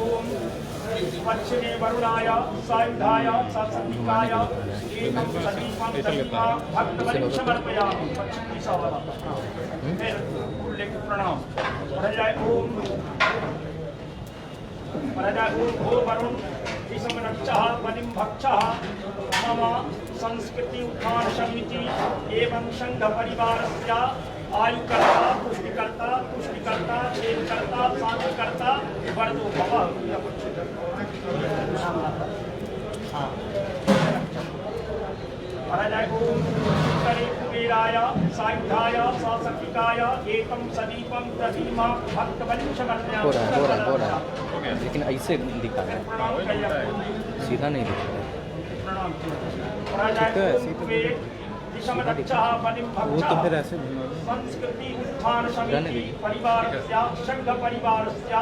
ओम पश्चिमे वरुणाय सायुधाय सत्संगिकाय एकं सदीपं दीपा भक्तबलिं समर्पयामि। पश्चिमी सवाला फिर उल्लेख प्रणाम। ओम भो वरुण विषमनक्षः बलिं भक्षः मम संस्कृति उत्थान समिति एवं संघ परिवारस्य आयुकर्ता पुष्टिकर्ता तुष्टिकर्ता क्षेमकर्ता शांतिकर्ता वरदो भवः। ओम उत्तरे कुबेराय सायुधाय सशक्तिकाय एकं सदीपं दधीमा भक्तबलिं समर्पयामि। हो रहा है लेकिन ऐसे दिखा है, सीधा नहीं दिखा है। वो तो फिर ऐसे संस्कृति उत्थान समिति परिवारस्य संघ परिवारस्य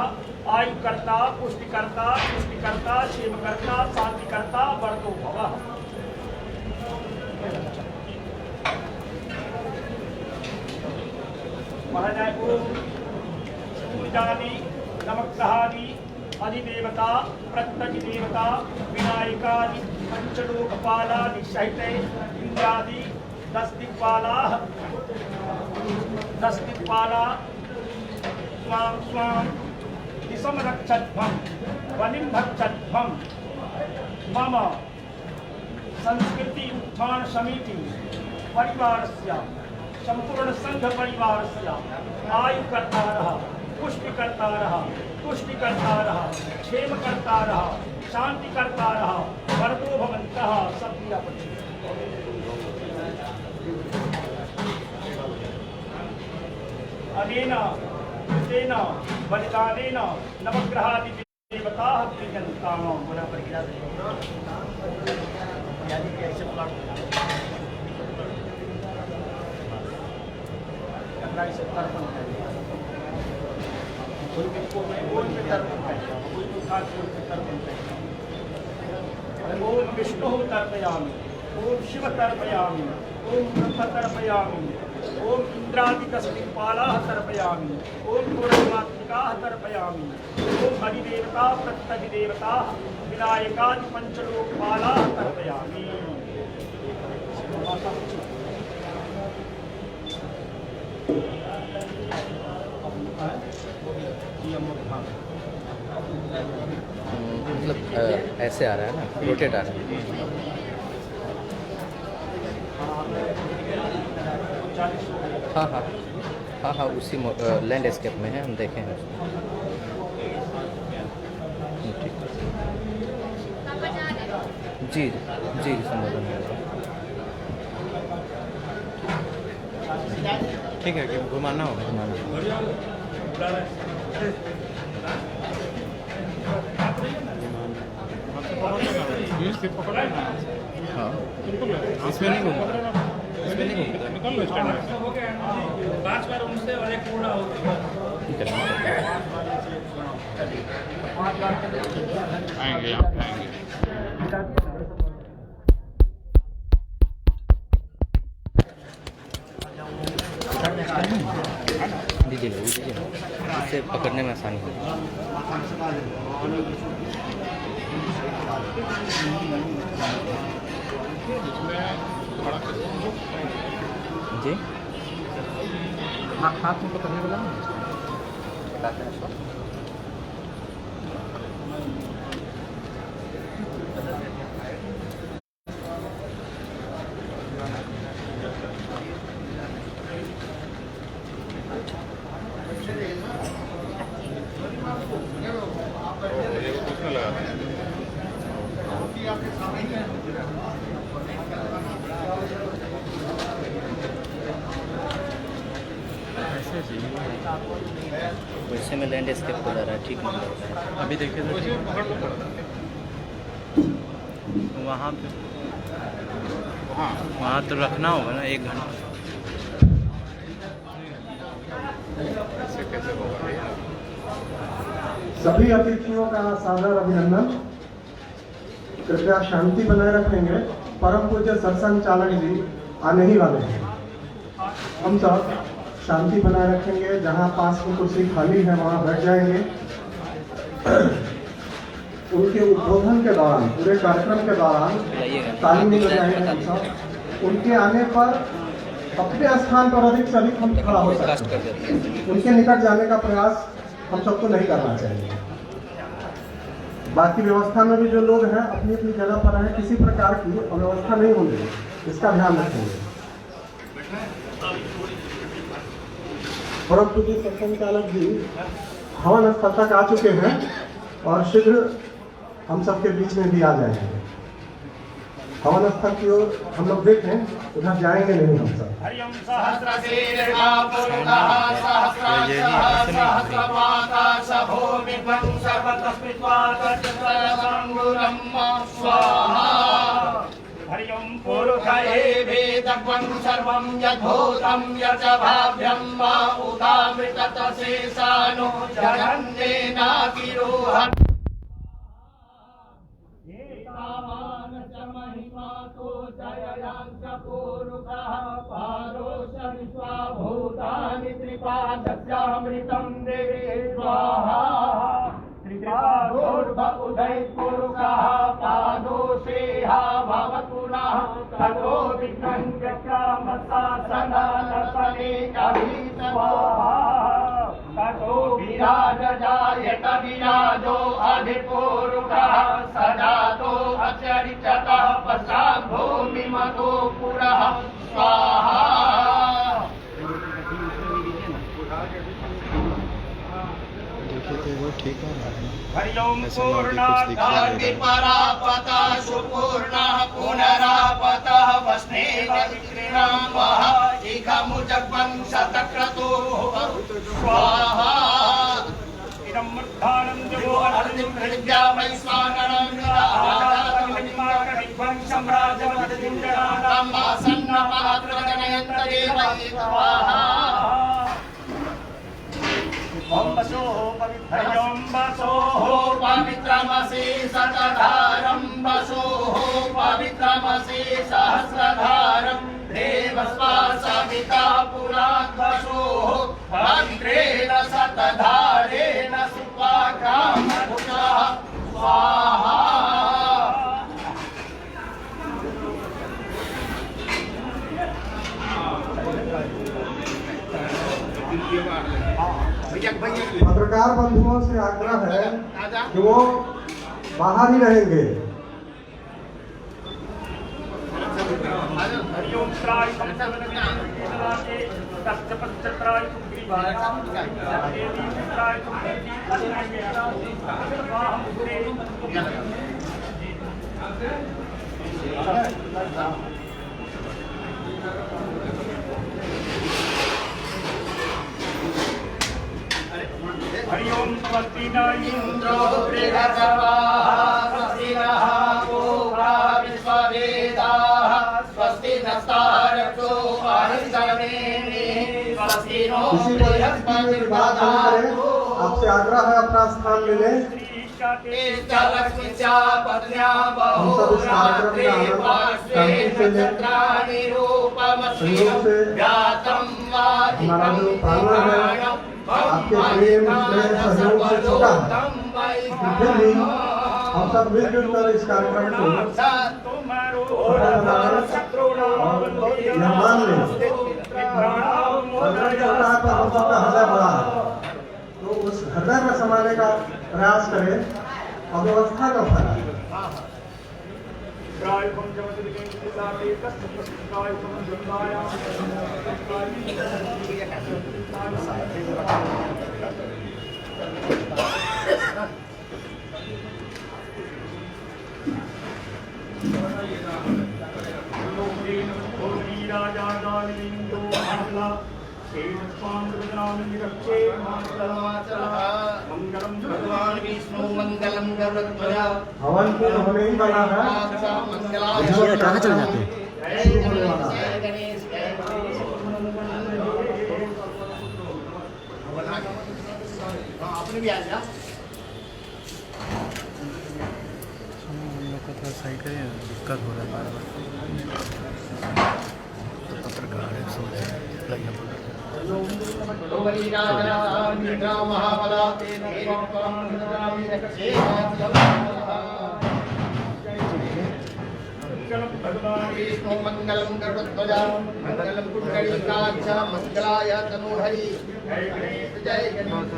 आयुकर्ता पुष्टिकर्ता तुष्टिकर्ता क्षेमकर्ता शांतिकर्ता वरदो भवः। ओम सूर्यादि नवग्रहादि अधिदेवता प्रत्यधिदेवता विनायकादि पंचलोकपालादि सहित इंद्रादि 10 दिक्पाला स्वां स्वां दिशं रक्षध्वं बलिं भक्षध्वं मम संस्कृति उत्थान समिति परिवारस्य संपूर्ण संघ परिवारस्य आयुकर्तारः पुष्टिकर्तारः तुष्टिकर्तारः क्षेमकर्तारः शांतिकर्तारः वरदो भवन्तः। सत्या अनेन तेन बलिदानेन नवग्रहादि देवताः प्रीयन्ताम्। पुनः परिग्रह यानी कि ऐसे प्लाट से तर्पण करें, ओम विष्णु तर्पयामि, ओम शिव तर्पयामि, ओम ब्रह्म तर्पयामि, ओम इंद्रादि 10 दिक्पालाः तर्पयामि, ओम पूर्णमात्रिकाः तर्पयामि, ओम अधिदेवता प्रत्यधिदेवता विनायकादि पंचलोकपालाः तर्पयामि। मतलब ऐसे आ रहा है ना, रोटेट आ रहा है। हाँ हाँ हाँ हाँ उसी लैंडस्केप में है, हम देखे हैं उसको। ठीक जी जी संबोधन है। ठीक है कि घुमाना होगा। हाँ इसमें नहीं घूमता, इसमें नहीं घूमता। निकल लो स्टैंड से। 5 बार उनसे और एक पूरा होता है। आएंगे यहाँ पे आएंगे। दीजिए इससे पकड़ने में आसानी होगी। जी हाथ में पकड़ने वाला नहीं। वैसे में लैंडस्केप हो जा रहा है, ठीक नहीं लग रहा है। अभी देखिए तो वहाँ पे, हाँ वहाँ तो रखना होगा ना 1 घंटा। ऐसे कैसे होगा? सभी अतिथियों का सादर अभिनंदन। कृपया शांति बनाए रखेंगे। परम पूज्य सत्संग चालक जी आने ही वाले हैं। हम सब शांति बनाए रखेंगे। जहाँ पास की कुर्सी खाली है वहाँ बैठ जाएंगे। उनके उद्बोधन के दौरान, पूरे कार्यक्रम के दौरान ताली नहीं बजाएंगे हम सब। उनके आने पर अपने स्थान पर अधिक से अधिक हम खड़ा हो सकते हैं। उनके निकट जाने का प्रयास हम सबको नहीं करना चाहिए। बाकी व्यवस्था में भी जो लोग हैं अपनी अपनी जगह पर हैं, किसी प्रकार की अव्यवस्था नहीं होगी, इसका ध्यान रखेंगे। परम पूज्य सत्संग चालक जी हवन स्थल तक आ चुके हैं और शीघ्र हम सबके बीच में भी आ जाएंगे। हवन स्थल की ओर हम लोग देखें, उधर जाएंगे नहीं हम सब। हरिओम सहस्रशीर्षा पुरुषः सहस्राक्षः सहस्रपाता सभूमिभं सर्वतस्मित्वातचक्रसङ्गुलं स्वाहा। हरिओम पुरुषये वेदग्वं सर्वं यद्भूतं यच्च भाव्यं वा उदामृततशेषानो जगन्नेनाकिरोहन् महिमातो जययांच पूरुषः पारोषं स्वाभूतानि त्रिपादस्यामृतं देवे स्वाहा। त्रिपादोर्भ उदयपुरुषः पादोषेह भवतु नः ततो विघ्नं चक्रामशासनानसने कवित स्वाहा। ततो विराजजायत विराजो अधिपुरुषः सजातो अचरितः पश्चात् भूमिमतो पुरः स्वाहा। हरिओम पूर्णाद् परापतः सुपूर्णः पुनरापतः वस्नेव विक्रीणामः इखमुजग्वं शतक्रतो स्वाहा। इदं मृद्धानं जगो अर्जुन हृद्या वैश्वानरं निराहारं सम्राजवदतिञ्जनानां आसन्नपात्रजनयन्तदेवै स्वाहा। ओम बसो हरिओम बसो पवित्रमसि शतधारं बसो पवित्रमसि सहस्रधारं देवस्वा सविता पुराद्वसो पवित्रेण शतधारेण सुपाकामधुषः स्वाहा। पत्रकार बंधुओं से आग्रह है कि वो बाहर ही रहेंगे। हरिओम त्राय संसर्गनाके तत्पश्चत्राय सुग्रीवाय देवी त्राय हरिओम स्वस्तिना इंद्रो बृहस्पतिः स्वस्तिनः पूर्वा विश्ववेदाः स्वस्ति नस्तारक्षो अरिष्टनेमिः स्वस्ति नो बृहस्पतिर्दधातु। आपसे आग्रह है अपना स्थान ले लें। लक्ष्मीच्या पत्न्या बहुरात्रे पार्श्वे नक्षत्राणि रूपमस्ति व्यातं हमारा जो प्रांगण है आपके प्रेम स्नेह सहयोग से छुटा है, फिर भी हम सब मिलजुल कर इस कार्यक्रम को यह मान लें। छोटा है पर हम सबका हृदय बड़ा है, तो उस हृदय में समाने का प्रयास करें, अव्यवस्था का फैलाएं। भगवान विष्णु मंगलम गरुड़ध्वजा। हवन पूर्ण होने ही वाला है। कहाँ चले जाते हैं? आपने भी आ जा। सही करिए, दिक्कत हो रहा है बार बार। पत्रकार है, सोच लगे भगवान विष्णु मंगलम गरुड़ध्वजा मंगलम कुंडलीकाक्ष मंगलाय तनूहरि जय गणेश जय गणेश।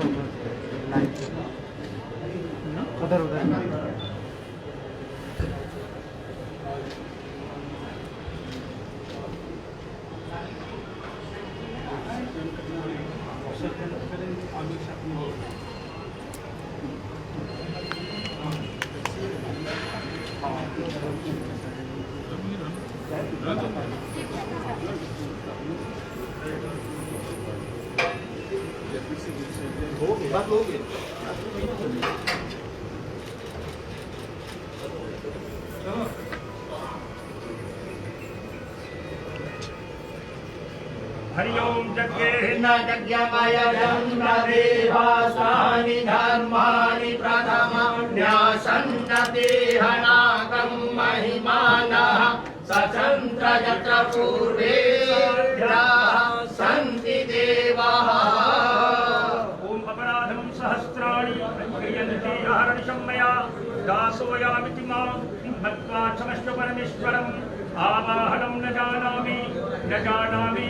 उधर उधर हरि ओम जग्गे न यज्ञमयजं न देवासानि धर्माणि प्रथमन्यासन्नतेहनागं महिमानः सचन्द्र यत्र पूर्वे सन्ति देवाः। ओम अपराधं सहस्राणि क्रियन्ते अहर्निशं मया दासोऽयामिति मां मत्वा क्षमस्व परमेश्वरम् आवाहनं न जानामि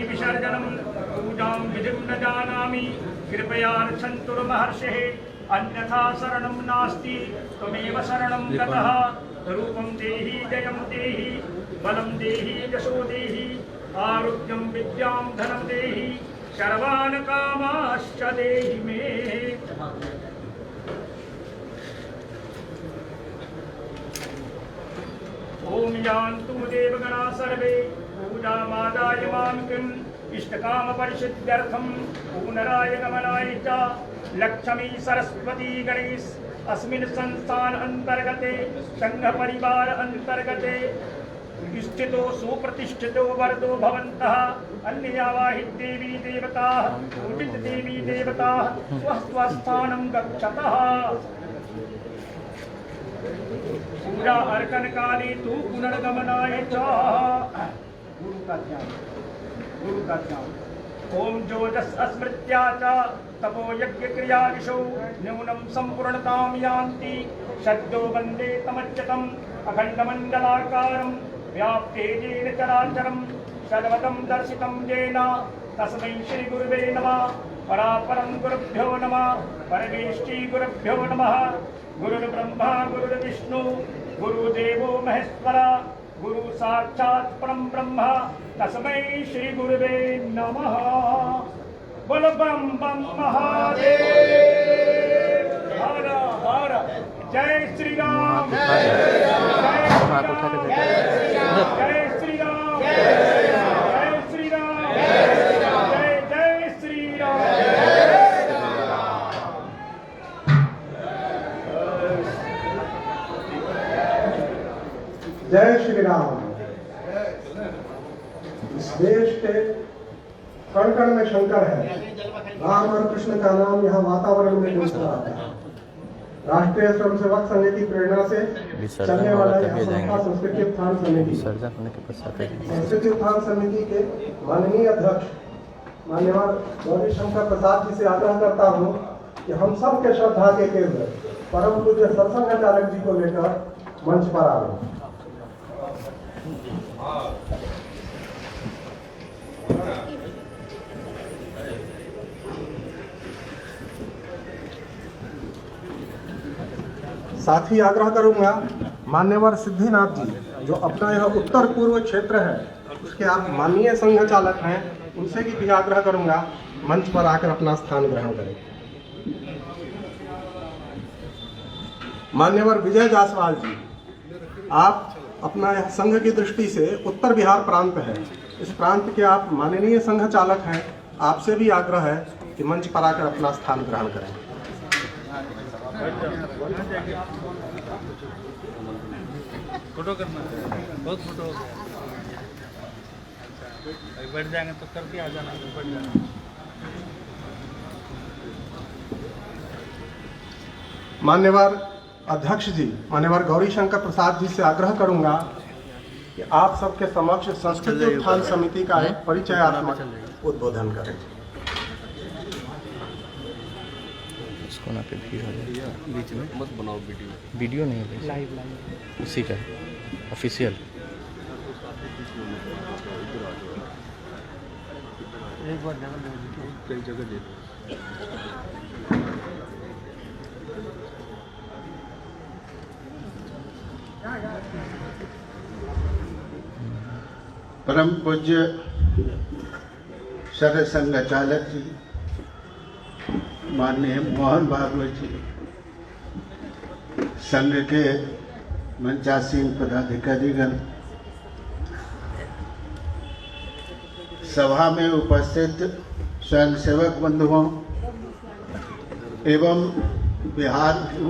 विसर्जनं पूजां विधिं न जानामि कृपया रक्षन्तु महर्षेः अन्यथा शरणं नास्ति त्वमेव शरणं गतः रूपं देहि जयं देहि बलं देहि यशो देहि आरोग्यं विद्यां धनं देहि सर्वान् कामाश्च देहि मे। ओम यान्तु देवगणा सर्वे पूजामादाय मां किम् इष्टकामपरिसिद्ध्यर्थं पुनराय गमनाय च लक्ष्मी सरस्वती गणेश अस्मिन् संस्थान अंतर्गते संघ परिवार अंतर्गते स्थितो सुप्रतिष्ठितो वरदो भवन्तः अन्यावाहि देवी देवताः पूजित देवी देवताः स्वस्थानं गच्छतः। पूजा अर्चन काले तु पुनर्गमनाय च गुरु का ध्यान ओम ज्योतिष स्मृत्या च तपो यज्ञ क्रिया दिशो न्यूनं संपूर्णतां यान्ति सद्यो वन्दे तमच्युतम् अखण्डमण्डलाकारं व्याप्तेन चराचरं सर्वतं दर्शितं येन तस्मै श्री गुरुवे नमः। परापरं गुरुभ्यो नमः परमेष्टि गुरुभ्यो नमः। गुरुर्ब्रह्मा गुरुर्विष्णु गुरुदेवो महेश्वर गुरु साक्षात् परं ब्रह्म तस्मै श्री गुरुवे नमः। बोल बम बम महादेव हर हर जय श्री राम जय श्री राम जय श्री राम जय श्री राम जय श्री राम। जय श्री राम। इस देश के कण कण में शंकर है। राम और कृष्ण का नाम यहाँ वातावरण में गूंज रहा है। राष्ट्रीय स्वयंसेवक संघ की प्रेरणा से चलने वाला यह संस्था संस्कृति उत्थान समिति संस्कृति उत्थान समिति के माननीय अध्यक्ष मान्यवर गौरी शंकर प्रसाद जी से आग्रह करता हूँ कि हम सब के श्रद्धा के केंद्र परम पूज्य सरसंघ चालक जी को लेकर मंच पर आए। साथ ही आग्रह करूंगा मान्यवर सिद्धिनाथ जी जो अपना यह उत्तर पूर्व क्षेत्र है उसके आप माननीय संघ चालक हैं, उनसे भी आग्रह करूंगा मंच पर आकर अपना स्थान ग्रहण करें। मान्यवर विजय जायसवाल जी, आप अपना यह संघ की दृष्टि से उत्तर बिहार प्रांत है, इस प्रांत के आप माननीय संघ चालक हैं, आपसे भी आग्रह है कि मंच पर आकर अपना स्थान ग्रहण करें। फोटो करना है, बहुत फोटो बैठ जाएंगे तो करके आ जाना, बैठ जाना। मान्यवर अध्यक्ष जी मान्यवर गौरी शंकर प्रसाद जी से आग्रह करूंगा कि आप सबके समक्ष संस्कृति उत्थान समिति का एक परिचयात्मक उद्बोधन करें। कोना पे भीड़ हो जाए बीच में मत बनाओ वीडियो नहीं है लाइव उसी का ऑफिशियल एक बार कई जगह दे परम पूज्य सरल संघचालक जी, माननीय मोहन भागवत जी, संघ के मंचासीन पदाधिकारीगण, सभा में उपस्थित स्वयंसेवक बंधुओं एवं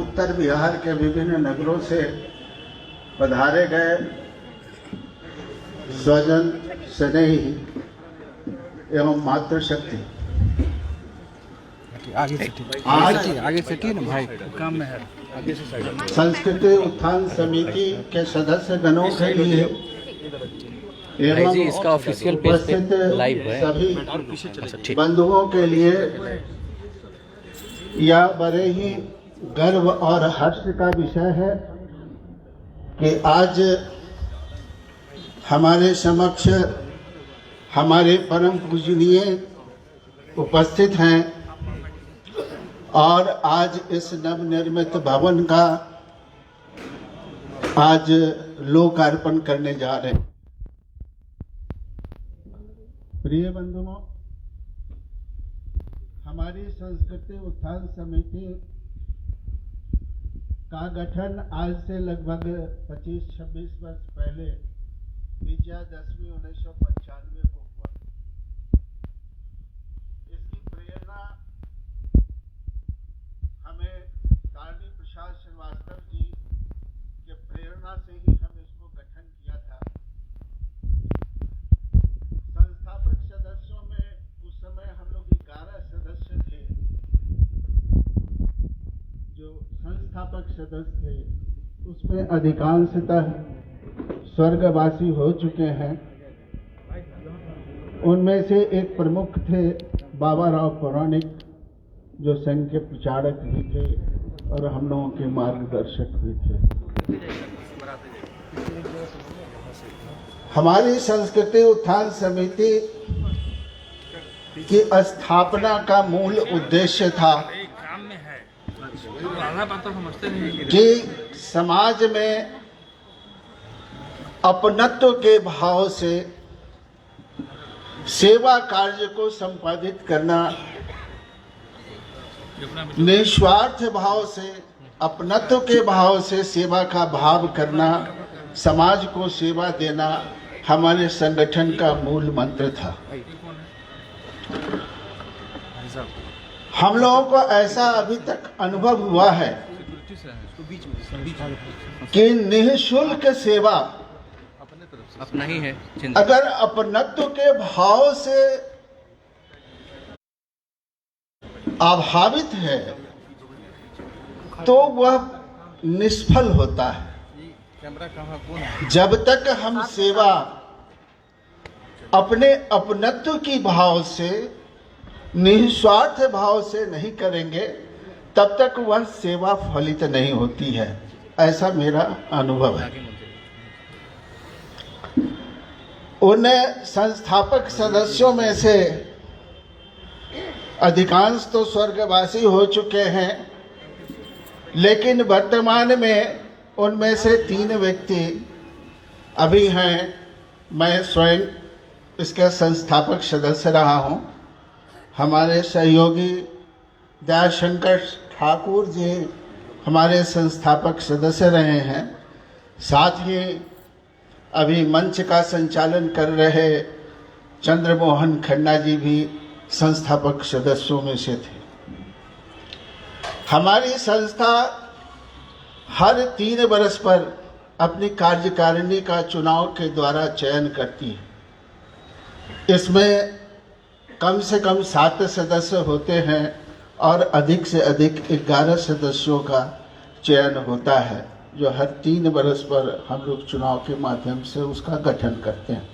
उत्तर बिहार के विभिन्न नगरों से पधारे गए स्वजन स्नेही एवं मातृशक्ति, आगे से ना भाई काम में है आगे से साइड संस्कृति उत्थान समिति के सदस्य गणों के लिए एवं जी इसका ऑफिशियल पेज पे लाइव है सभी बंधुओं के लिए यह बड़े ही गर्व और हर्ष का विषय है कि आज हमारे समक्ष हमारे परम पूजनीय उपस्थित हैं और आज इस नवनिर्मित भवन का आज लोकार्पण करने जा रहे हैं। प्रिय बंधुओं, हमारी संस्कृति उत्थान समिति का गठन आज से लगभग 25-26 वर्ष पहले विजयादशमी 1995 को हुआ। इसकी प्रेरणा हमें तारणी प्रसाद श्रीवास्तव जी के प्रेरणा से ही हम इसको गठन किया था। संस्थापक सदस्यों में उस समय हम लोग 11 सदस्य थे जो संस्थापक सदस्य थे, उसमें अधिकांशतः स्वर्गवासी हो चुके हैं। उनमें से एक प्रमुख थे बाबा राव पौराणिक, जो संघ के प्रचारक भी थे और हम लोगों के मार्गदर्शक भी थे। हमारी संस्कृति उत्थान समिति की स्थापना का मूल उद्देश्य था कि समाज में अपनत्व के भाव से सेवा कार्य को संपादित करना, निस्वार्थ भाव से अपनत्व के भाव से सेवा का भाव करना, समाज को सेवा देना हमारे संगठन का मूल मंत्र था। हम लोगों को ऐसा अभी तक अनुभव हुआ है कि निःशुल्क सेवा अपना ही है। अगर अपनत्व के भाव से अभावित है तो वह निष्फल होता है। जब तक हम सेवा अपने अपनत्व की भाव से, निस्वार्थ भाव से नहीं करेंगे, तब तक वह सेवा फलित नहीं होती है। ऐसा मेरा अनुभव है। उन संस्थापक सदस्यों में से अधिकांश तो स्वर्गवासी हो चुके हैं, लेकिन वर्तमान में उनमें से 3 व्यक्ति अभी हैं। मैं स्वयं इसका संस्थापक सदस्य रहा हूं। हमारे सहयोगी दयाशंकर ठाकुर जी हमारे संस्थापक सदस्य रहे हैं। साथ ही अभी मंच का संचालन कर रहे चंद्रमोहन खन्ना जी भी संस्थापक सदस्यों में से थे। हमारी संस्था हर 3 वर्ष पर अपनी कार्यकारिणी का चुनाव के द्वारा चयन करती है। इसमें कम से कम 7 सदस्य होते हैं और अधिक से अधिक 11 सदस्यों का चयन होता है, जो हर 3 वर्ष पर हम लोग चुनाव के माध्यम से उसका गठन करते हैं।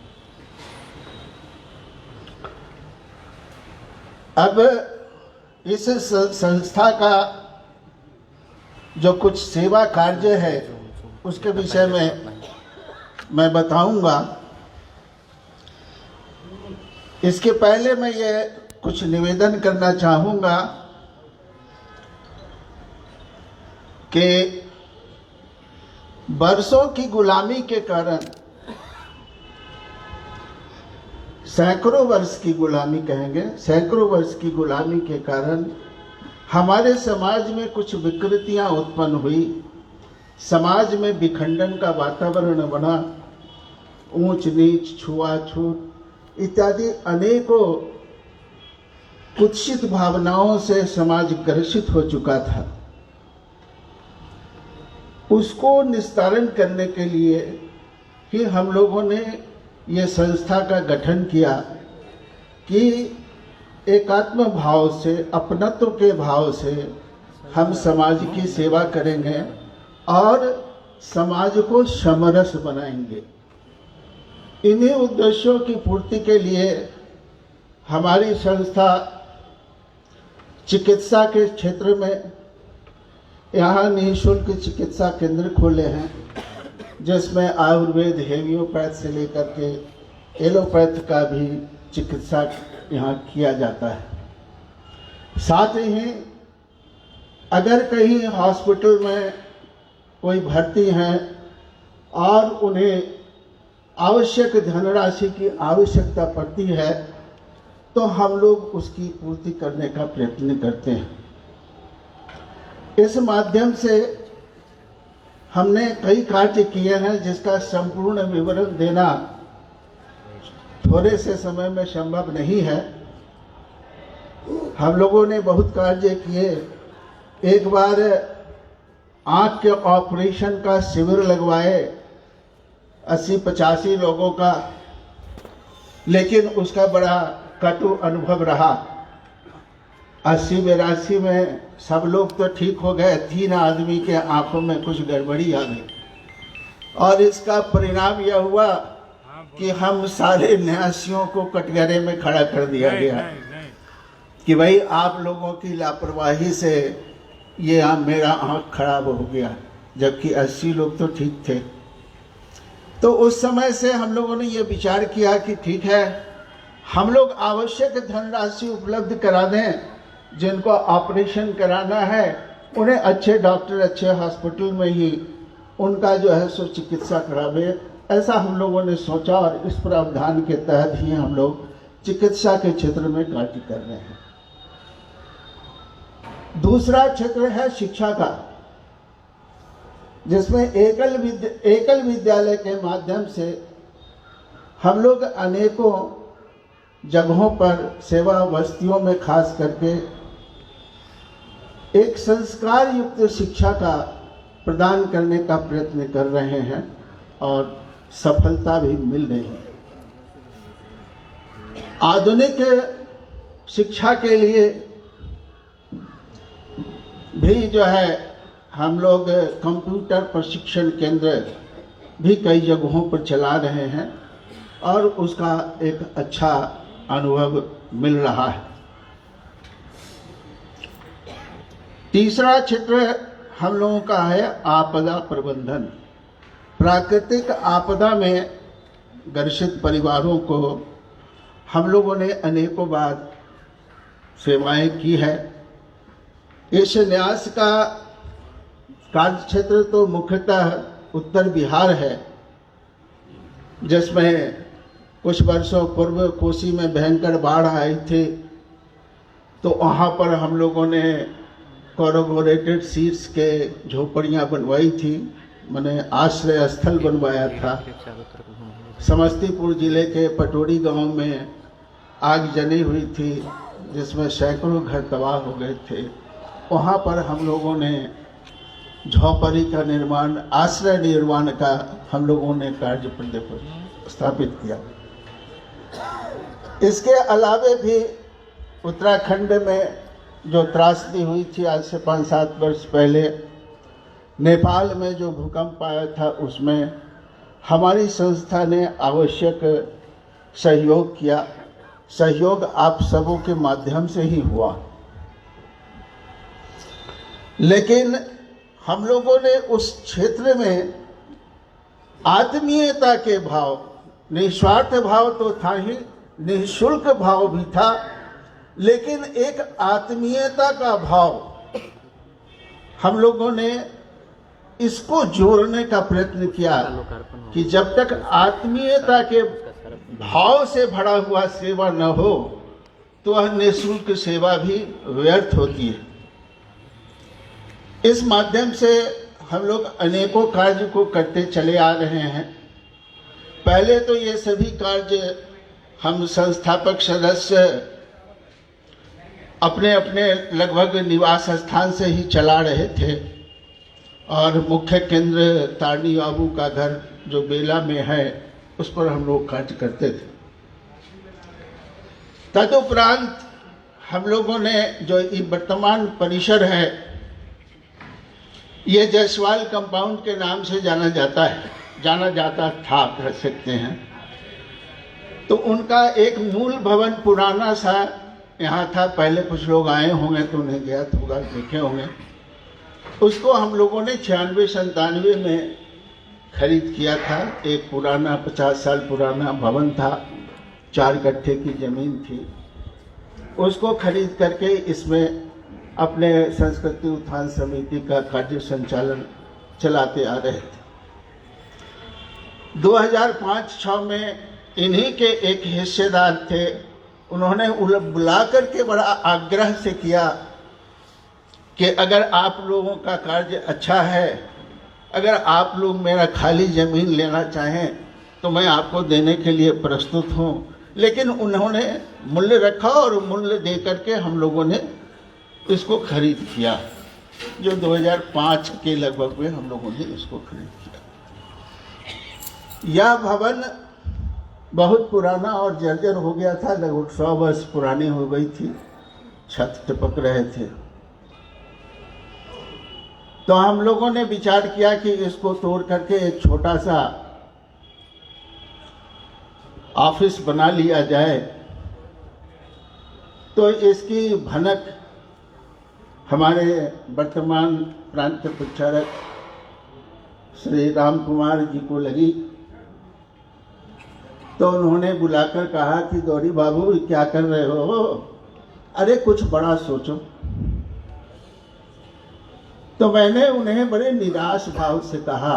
अब इस संस्था का जो कुछ सेवा कार्य है उसके विषय में मैं बताऊंगा। इसके पहले मैं ये कुछ निवेदन करना चाहूंगा कि बरसों की गुलामी के कारण, सैकड़ों वर्ष की गुलामी कहेंगे, सैकड़ों वर्ष की गुलामी के कारण हमारे समाज में कुछ विकृतियां उत्पन्न हुई, समाज में विखंडन का वातावरण बना, ऊंच नीच, छुआछूत इत्यादि अनेकों कुत्सित भावनाओं से समाज ग्रसित हो चुका था। उसको निस्तारण करने के लिए ही हम लोगों ने ये संस्था का गठन किया कि एकात्म भाव से, अपनत्व के भाव से हम समाज की सेवा करेंगे और समाज को समरस बनाएंगे। इन्हीं उद्देश्यों की पूर्ति के लिए हमारी संस्था चिकित्सा के क्षेत्र में यहाँ निःशुल्क चिकित्सा केंद्र खोले हैं, जिसमें आयुर्वेद, हेमियोपैथ से लेकर के एलोपैथ का भी चिकित्सा यहाँ किया जाता है। साथ ही अगर कहीं हॉस्पिटल में कोई भर्ती हैं और उन्हें आवश्यक धनराशि की आवश्यकता पड़ती है तो हम लोग उसकी पूर्ति करने का प्रयत्न करते हैं। इस माध्यम से हमने कई कार्य किए हैं जिसका संपूर्ण विवरण देना थोड़े से समय में संभव नहीं है। हम लोगों ने बहुत कार्य किए। एक बार आंख के ऑपरेशन का शिविर लगवाए 80-85 लोगों का, लेकिन उसका बड़ा कटु अनुभव रहा। 80-82 में सब लोग तो ठीक हो गए, 3 आदमी के आंखों में कुछ गड़बड़ी आ गई और इसका परिणाम यह हुआ कि हम सारे न्यासियों को कटघरे में खड़ा कर दिया गया कि भाई आप लोगों की लापरवाही से ये मेरा आंख खराब हो गया, जबकि 80 लोग तो ठीक थे। तो उस समय से हम लोगों ने ये विचार किया कि ठीक है, हम लोग आवश्यक धनराशि उपलब्ध करा दें। जिनको ऑपरेशन कराना है उन्हें अच्छे डॉक्टर, अच्छे हॉस्पिटल में ही उनका जो है सो चिकित्सा करावे, ऐसा हम लोगों ने सोचा और इस प्रावधान के तहत ही हम लोग चिकित्सा के क्षेत्र में कार्य कर रहे हैं। दूसरा क्षेत्र है शिक्षा का, जिसमें एकल विद्यालय के माध्यम से हम लोग अनेकों जगहों पर सेवा बस्तियों में खास करके एक संस्कार युक्त शिक्षा का प्रदान करने का प्रयत्न कर रहे हैं और सफलता भी मिल रही है। आधुनिक शिक्षा के लिए भी जो है हम लोग कंप्यूटर प्रशिक्षण केंद्र भी कई जगहों पर चला रहे हैं और उसका एक अच्छा अनुभव मिल रहा है। तीसरा क्षेत्र हम लोगों का है आपदा प्रबंधन। प्राकृतिक आपदा में ग्रसित परिवारों को हम लोगों ने अनेकों बार सेवाएं की है। इस न्यास का कार्य क्षेत्र तो मुख्यतः उत्तर बिहार है, जिसमें कुछ वर्षों पूर्व कोसी में भयंकर बाढ़ आई थी, तो वहाँ पर हम लोगों ने कोरोबोरेटेड सीट्स के झोपड़ियाँ बनवाई थी, मैंने आश्रय स्थल बनवाया था। समस्तीपुर जिले के पटोरी गांव में आग जली हुई थी, जिसमें सैकड़ों घर तबाह हो गए थे। वहाँ पर हम लोगों ने झोपड़ी का निर्माण, आश्रय निर्माण का हम लोगों ने कार्य स्थापित किया। इसके अलावे भी उत्तराखंड में जो त्रासदी हुई थी आज से 5-7 वर्ष पहले, नेपाल में जो भूकंप आया था, उसमें हमारी संस्था ने आवश्यक सहयोग किया। सहयोग आप सबों के माध्यम से ही हुआ, लेकिन हम लोगों ने उस क्षेत्र में आत्मीयता के भाव, निस्वार्थ भाव तो था ही, निःशुल्क भाव भी था, लेकिन एक आत्मीयता का भाव हम लोगों ने इसको जोड़ने का प्रयत्न किया कि जब तक आत्मीयता के भाव से भरा हुआ सेवा न हो तो वह निःशुल्क सेवा भी व्यर्थ होती है। इस माध्यम से हम लोग अनेकों कार्य को करते चले आ रहे हैं। पहले तो ये सभी कार्य हम संस्थापक सदस्य अपने अपने लगभग निवास स्थान से ही चला रहे थे और मुख्य केंद्र तारणी बाबू का घर जो बेला में है उस पर हम लोग कार्य करते थे। तदुपरांत हम लोगों ने जो ये वर्तमान परिसर है ये जायसवाल कंपाउंड के नाम से जाना जाता था कह सकते हैं। तो उनका एक मूल भवन पुराना सा यहाँ था, पहले कुछ लोग आए होंगे तो उन्हें ज्ञात होगा, देखे होंगे। उसको हम लोगों ने 96-97 में खरीद किया था। एक पुराना 50 साल पुराना भवन था, 4 कट्ठे की जमीन थी। उसको खरीद करके इसमें अपने संस्कृति उत्थान समिति का कार्य संचालन चलाते आ रहे थे। 2005-06 में इन्हीं के एक हिस्सेदार थे, उन्होंने बुला करके बड़ा आग्रह से किया कि अगर आप लोगों का कार्य अच्छा है, अगर आप लोग मेरा खाली ज़मीन लेना चाहें तो मैं आपको देने के लिए प्रस्तुत हूँ। लेकिन उन्होंने मूल्य रखा और मूल्य दे करके हम लोगों ने इसको खरीद किया, जो 2005 के लगभग में हम लोगों ने इसको खरीद किया। यह भवन बहुत पुराना और जर्जर हो गया था, लगभग 100 वर्ष पुरानी हो गई थी, छत टपक रहे थे। तो हम लोगों ने विचार किया कि इसको तोड़ करके एक छोटा सा ऑफिस बना लिया जाए। तो इसकी भनक हमारे वर्तमान प्रांत प्रचारक श्री राम कुमार जी को लगी। तो उन्होंने बुलाकर कहा कि गौरी बाबू क्या कर रहे हो, अरे कुछ बड़ा सोचो। तो मैंने उन्हें बड़े निराश भाव से कहा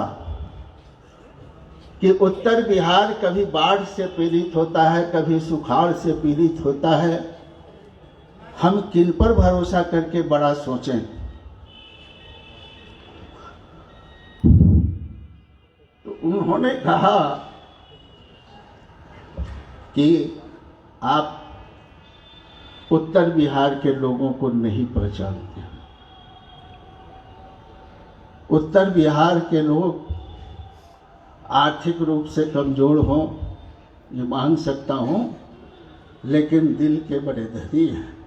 कि उत्तर बिहार कभी बाढ़ से पीड़ित होता है, कभी सुखाड़ से पीड़ित होता है, हम किन पर भरोसा करके बड़ा सोचें। तो उन्होंने कहा कि आप उत्तर बिहार के लोगों को नहीं पहचानते। उत्तर बिहार के लोग आर्थिक रूप से कमजोर हों, ये मान सकता हूं, लेकिन दिल के बड़े धनी हैं।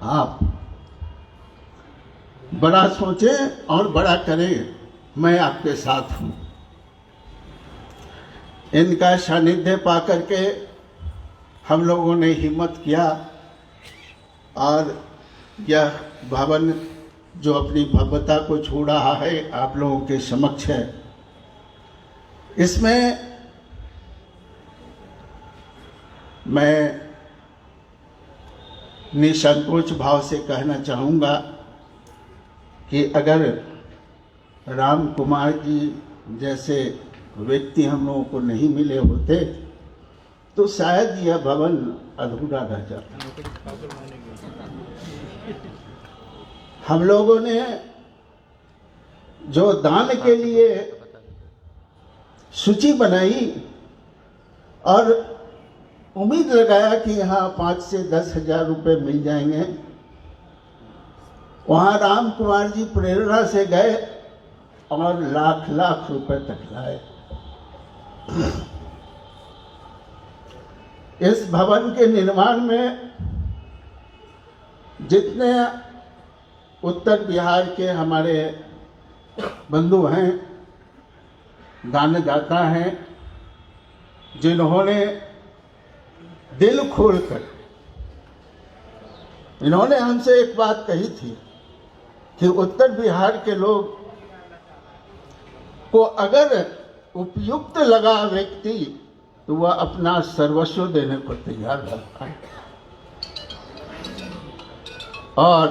आप बड़ा सोचें और बड़ा करें, मैं आपके साथ हूं। इनका सानिध्य पाकर के हम लोगों ने हिम्मत किया और यह भवन जो अपनी भव्यता को छू रहा है आप लोगों के समक्ष है। इसमें मैं निसंकोच भाव से कहना चाहूँगा कि अगर राम कुमार जी जैसे व्यक्ति हम लोगों को नहीं मिले होते तो शायद यह भवन अधूरा रह जाता। हम लोगों ने जो दान के लिए सूची बनाई और उम्मीद लगाया कि यहाँ 5 से 10 हजार रुपये मिल जाएंगे, वहाँ राम कुमार जी प्रेरणा से गए और लाख लाख रुपए तक लाए। इस भवन के निर्माण में जितने उत्तर बिहार के हमारे बंधु हैं, दानदाता हैं, जिन्होंने दिल खोलकर इन्होंने हमसे एक बात कही थी कि उत्तर बिहार के लोग को अगर उपयुक्त लगा व्यक्ति तो वह अपना सर्वस्व देने को तैयार रहता है। और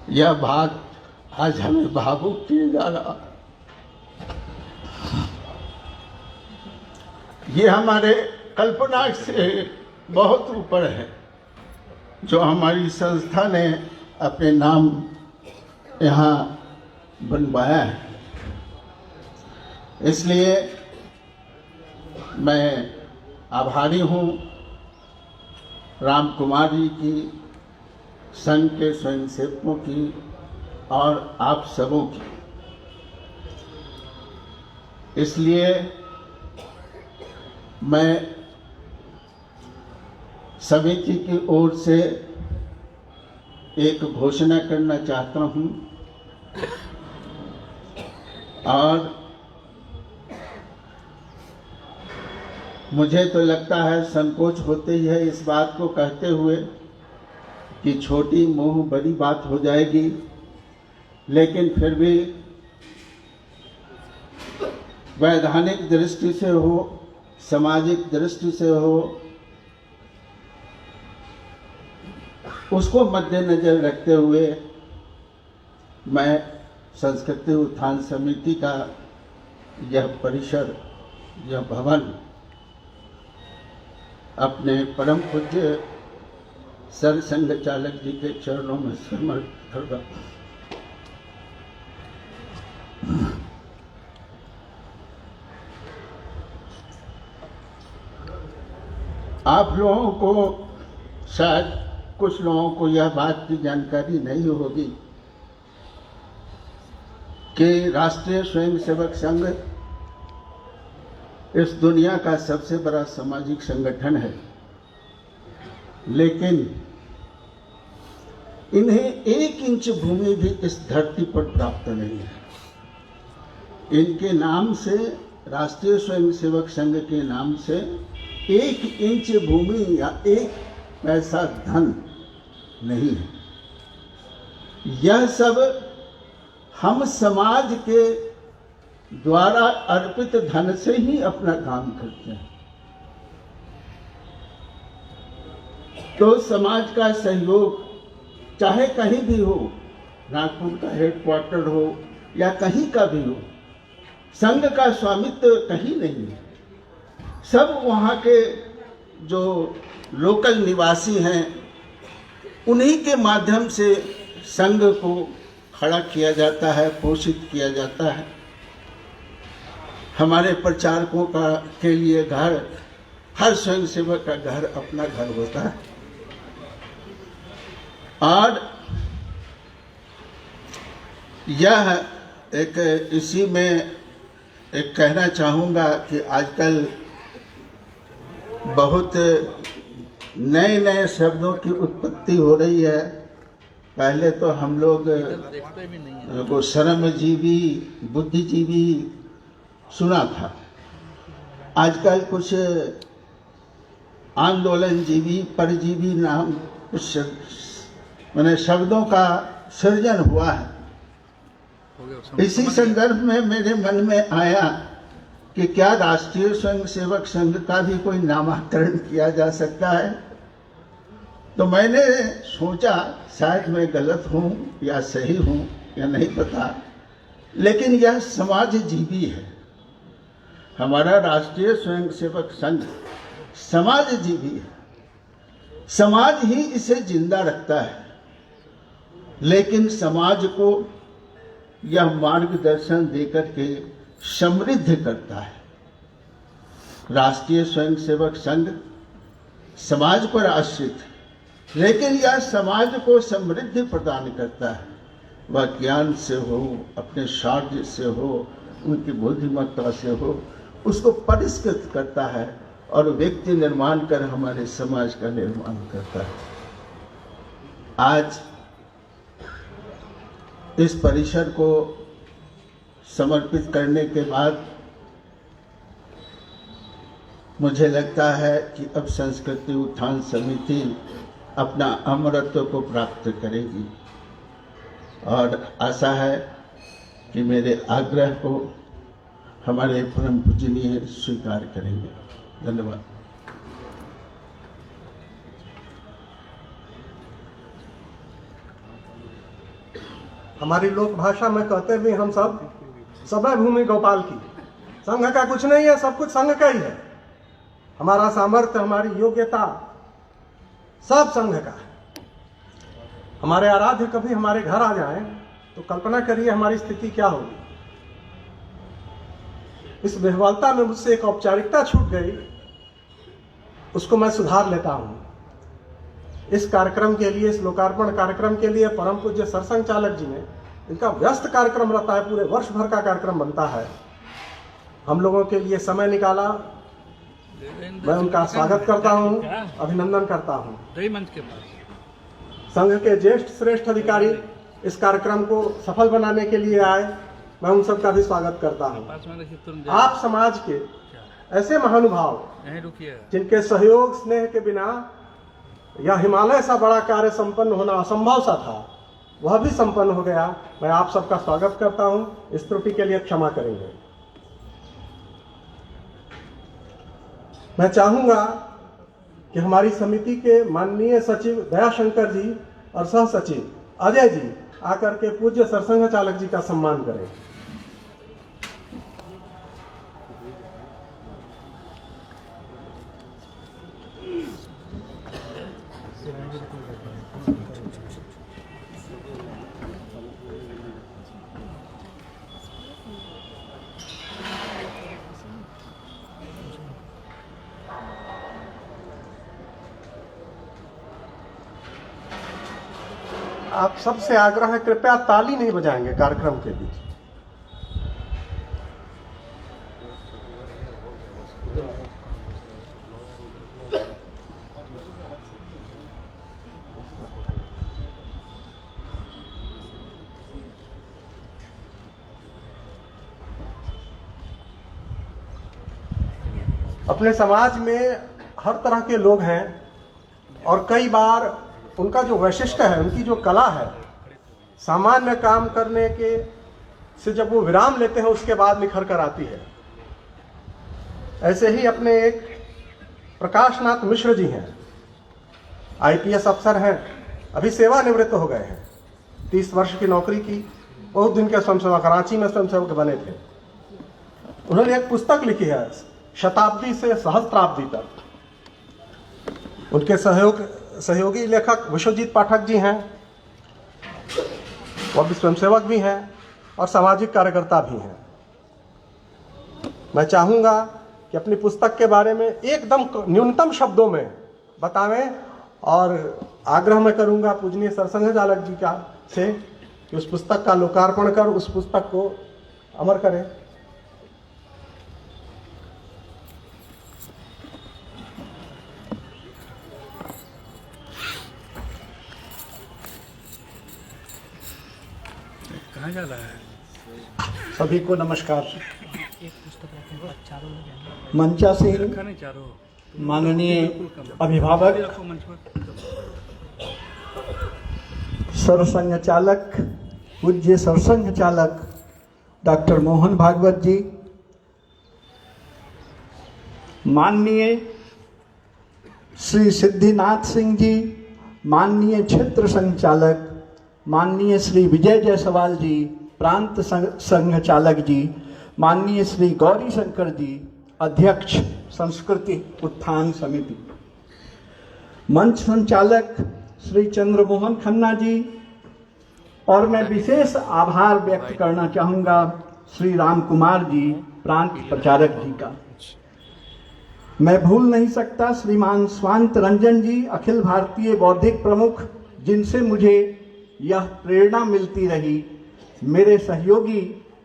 यह बात आज हमें भावुक किए जा रहा। ये हमारे कल्पना से बहुत ऊपर है जो हमारी संस्था ने अपने नाम यहाँ बनवाया है। इसलिए मैं आभारी हूँ राम कुमार जी की, संघ के स्वयंसेवकों की और आप सबों की। इसलिए मैं समिति की ओर से एक घोषणा करना चाहता हूँ और मुझे तो लगता है संकोच होते ही है इस बात को कहते हुए कि छोटी मुँह बड़ी बात हो जाएगी, लेकिन फिर भी वैधानिक दृष्टि से हो, सामाजिक दृष्टि से हो, उसको मद्देनजर रखते हुए मैं संस्कृति उत्थान समिति का यह परिसर, यह भवन अपने परम पूज्य सर संघ चालक जी के चरणों में समर्पित करूंगा। आप लोगों को शायद कुछ लोगों को यह बात की जानकारी नहीं होगी कि राष्ट्रीय स्वयंसेवक संघ इस दुनिया का सबसे बड़ा सामाजिक संगठन है, लेकिन इन्हें 1 इंच भूमि भी इस धरती पर प्राप्त नहीं है। इनके नाम से, राष्ट्रीय स्वयंसेवक संघ के नाम से 1 इंच भूमि या 1 पैसा धन नहीं है। यह सब हम समाज के द्वारा अर्पित धन से ही अपना काम करते हैं। तो समाज का सहयोग चाहे कहीं भी हो, नागपुर का हेडक्वार्टर हो या कहीं का भी हो, संघ का स्वामित्व कहीं नहीं है। सब वहाँ के जो लोकल निवासी हैं उन्हीं के माध्यम से संघ को खड़ा किया जाता है, पोषित किया जाता है। हमारे प्रचारकों का के लिए घर, हर स्वयंसेवक का घर अपना घर होता है। और यह एक इसी में एक कहना चाहूँगा कि आजकल बहुत नए नए शब्दों की उत्पत्ति हो रही है। पहले तो हम लोग को श्रमजीवी, बुद्धिजीवी सुना था। आजकल कुछ आंदोलनजीवी, परजीवी नाम कुछ मैंने शब्दों का सृजन हुआ है। इसी संदर्भ में मेरे मन में आया कि क्या राष्ट्रीय स्वयंसेवक संघ का भी कोई नामकरण किया जा सकता है। तो मैंने सोचा शायद मैं गलत हूँ या सही हूँ या नहीं पता, लेकिन यह समाजजीवी है। हमारा राष्ट्रीय स्वयंसेवक संघ समाजजीवी है। समाज ही इसे जिंदा रखता है, लेकिन समाज को यह मार्गदर्शन देकर के समृद्ध करता है। राष्ट्रीय स्वयंसेवक संघ समाज पर आश्रित है, लेकिन यह समाज को समृद्धि प्रदान करता है। वह ज्ञान से हो, अपने शौर्य से हो, उनकी बुद्धिमत्ता से हो, उसको परिष्कृत करता है और व्यक्ति निर्माण कर हमारे समाज का निर्माण करता है। आज इस परिसर को समर्पित करने के बाद मुझे लगता है कि अब संस्कृति उत्थान समिति अपना अमरत्व को प्राप्त करेगी। और आशा है कि मेरे आग्रह को हमारे परम पूजनीय स्वीकार करेंगे। धन्यवाद। हमारी लोक भाषा में कहते भी हम सब सबै भूमि गोपाल की। संघ का कुछ नहीं है, सब कुछ संघ का ही है। हमारा सामर्थ्य, हमारी योग्यता सब संघ का है। हमारे आराध्य कभी हमारे घर आ जाएं तो कल्पना करिए हमारी स्थिति क्या होगी। इस बेहवालता में मुझसे एक औपचारिकता छूट गई, उसको मैं सुधार लेता हूं। इस कार्यक्रम के लिए, इस लोकार्पण कार्यक्रम के लिए परम पूज्य सरसंघ चालक जी ने, इनका व्यस्त कार्यक्रम रहता है, पूरे वर्ष भर का कार्यक्रम बनता है, हम लोगों के लिए समय निकाला। मैं उनका स्वागत करता हूं, अभिनंदन करता हूं। संघ के ज्येष्ठ श्रेष्ठ अधिकारी इस कार्यक्रम को सफल बनाने के लिए आए, मैं उन सबका भी स्वागत करता हूं। आप समाज के ऐसे महानुभाव जिनके सहयोग स्नेह के बिना यह हिमालय सा बड़ा कार्य संपन्न होना असंभव सा था, वह भी संपन्न हो गया। मैं आप सबका स्वागत करता हूं। इस त्रुटि के लिए क्षमा करेंगे। मैं चाहूंगा कि हमारी समिति के माननीय सचिव दयाशंकर जी और सह सचिव अजय जी आकर के पूज्य सरसंघ चालक जी का सम्मान करें। आप सबसे आग्रह है, कृपया ताली नहीं बजाएंगे कार्यक्रम के बीच। अपने समाज में हर तरह के लोग हैं और कई बार उनका जो वैशिष्ट्य है, उनकी जो कला है, सामान्य काम करने के से जब वो विराम लेते हैं उसके बाद निखर कर आती है। ऐसे ही अपने एक प्रकाशनाथ मिश्र जी हैं, आईपीएस अफसर हैं, अभी सेवानिवृत्त हो गए हैं। 30 वर्ष की नौकरी की, बहुत दिन के स्वयंसेवक, कराची में स्वयंसेवक बने थे। उन्होंने एक पुस्तक लिखी है, शताब्दी से सहस्त्राब्दी तक। उनके सहयोगी लेखक विश्वजीत पाठक जी हैं, वह भी स्वयंसेवक भी हैं और सामाजिक कार्यकर्ता भी हैं। मैं चाहूँगा कि अपनी पुस्तक के बारे में एकदम न्यूनतम शब्दों में बतावें और आग्रह मैं करूँगा पूजनीय सरसंघ चालक जी का से कि उस पुस्तक का लोकार्पण कर उस पुस्तक को अमर करें। कहाँ जा रहा है? सभी को नमस्कार। मंचासीन माननीय अभिभावक, सरसंघ चालक, पूज्य सरसंघ चालक डॉक्टर मोहन भागवत जी, माननीय श्री सिद्धिनाथ सिंह जी, माननीय क्षेत्र संचालक माननीय श्री विजय जायसवाल जी, प्रांत संघ चालक जी, माननीय श्री गौरी शंकर जी, अध्यक्ष संस्कृति उत्थान समिति, मंच संचालक श्री चंद्रमोहन खन्ना जी, और मैं विशेष आभार व्यक्त करना चाहूँगा श्री राम कुमार जी, प्रांत प्रचारक जी का। मैं भूल नहीं सकता श्रीमान स्वांत रंजन जी, अखिल भारतीय बौद्धिक प्रमुख, जिनसे मुझे यह प्रेरणा मिलती रही। मेरे सहयोगी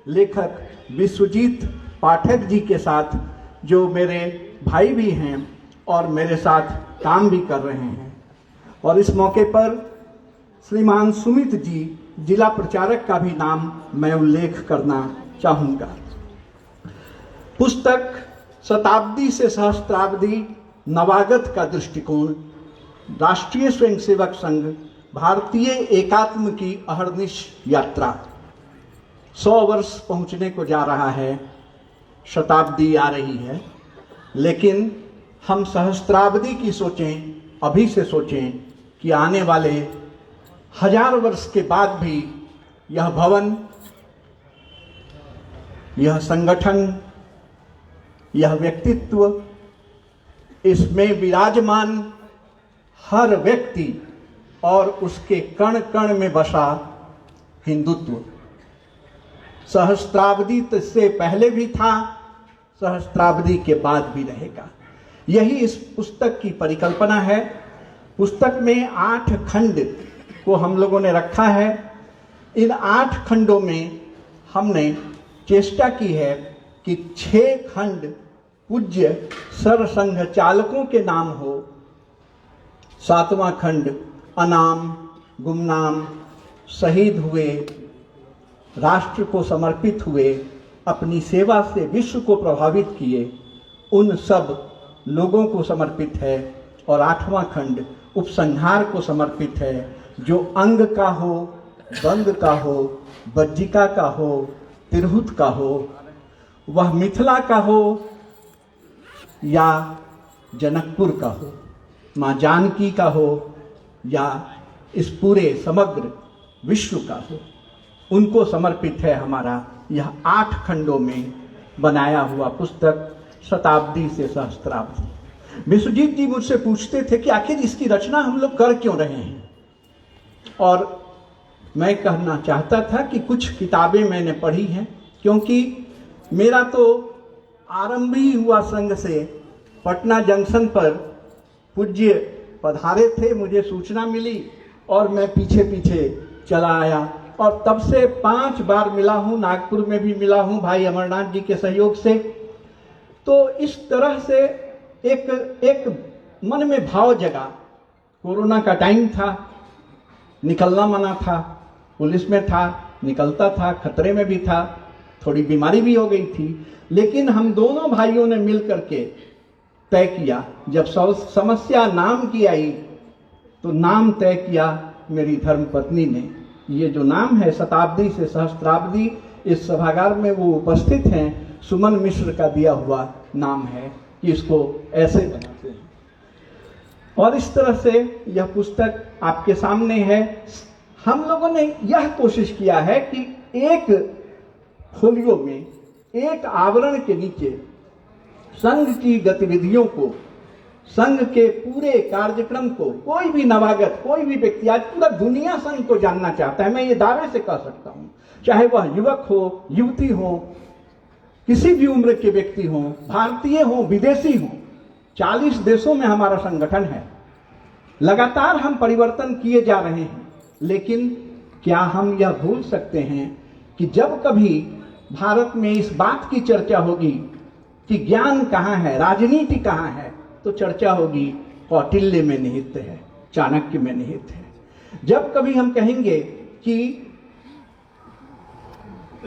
लेखक विश्वजीत पाठक जी के साथ, जो मेरे भाई भी हैं और मेरे साथ काम भी कर रहे हैं। और इस मौके पर श्रीमान सुमित जी, जिला प्रचारक का भी नाम मैं उल्लेख करना चाहूँगा। पुस्तक शताब्दी से सहस्त्राब्दी, नवागत का दृष्टिकोण, राष्ट्रीय स्वयंसेवक संघ भारतीय एकात्म की अहर्निश यात्रा 100 वर्ष पहुंचने को जा रहा है, शताब्दी आ रही है, लेकिन हम सहस्त्राब्दी की सोचें, अभी से सोचें कि आने वाले 1000 वर्ष के बाद भी यह भवन, यह संगठन, यह व्यक्तित्व, इसमें विराजमान हर व्यक्ति और उसके कण कण में बसा हिंदुत्व सहस्त्राब्दी से पहले भी था, सहस्त्राब्दी के बाद भी रहेगा। यही इस पुस्तक की परिकल्पना है। पुस्तक में 8 खंड को हम लोगों ने रखा है। इन 8 खंडों में हमने चेष्टा की है कि 6 खंड पूज्य सरसंघ चालकों के नाम हो, 7वां खंड अनाम, गुमनाम, शहीद हुए, राष्ट्र को समर्पित हुए, अपनी सेवा से विश्व को प्रभावित किए, उन सब लोगों को समर्पित है। और 8वां खंड उपसंहार को समर्पित है, जो अंग का हो, बंग का हो, बज्जिका का हो, तिरहुत का हो, वह मिथिला का हो या जनकपुर का हो, माँ जानकी का हो या इस पूरे समग्र विश्व का हो, उनको समर्पित है हमारा यह 8 खंडों में बनाया हुआ पुस्तक शताब्दी से सहस्त्राब्दी। विश्वजीत जी मुझसे पूछते थे कि आखिर इसकी रचना हम लोग कर क्यों रहे हैं, और मैं कहना चाहता था कि कुछ किताबें मैंने पढ़ी हैं, क्योंकि मेरा तो आरंभ ही हुआ संघ से। पटना जंक्शन पर पूज्य पधारे थे, मुझे सूचना मिली और मैं पीछे पीछे चला आया, और तब से 5 बार मिला हूँ, नागपुर में भी मिला हूँ भाई अमरनाथ जी के सहयोग से। तो इस तरह से एक मन में भाव जगा। कोरोना का टाइम था, निकलना मना था, पुलिस में था, निकलता था, खतरे में भी था, थोड़ी बीमारी भी हो गई थी, लेकिन हम दोनों भाइयों ने मिल करके तय किया। जब समस्या नाम की आई तो नाम तय किया मेरी धर्मपत्नी ने। ये जो नाम है शताब्दी से सहस्त्राब्दी, इस सभागार में वो उपस्थित हैं, सुमन मिश्र का दिया हुआ नाम है कि इसको ऐसे बनाते हैं। और इस तरह से यह पुस्तक आपके सामने है। हम लोगों ने यह कोशिश किया है कि एक फोलियो में, एक आवरण के नीचे संघ की गतिविधियों को, संघ के पूरे कार्यक्रम को, कोई भी नवागत, कोई भी व्यक्ति, आज पूरा दुनिया संघ को जानना चाहता है, मैं ये दावे से कह सकता हूं, चाहे वह युवक हो, युवती हो, किसी भी उम्र के व्यक्ति हो, भारतीय हो, विदेशी हो। 40 देशों में हमारा संगठन है। लगातार हम परिवर्तन किए जा रहे हैं, लेकिन क्या हम यह भूल सकते हैं कि जब कभी भारत में इस बात की चर्चा होगी कि ज्ञान कहाँ है, राजनीति कहाँ है, तो चर्चा होगी कौटिल्य में निहित है, चाणक्य में निहित है। जब कभी हम कहेंगे कि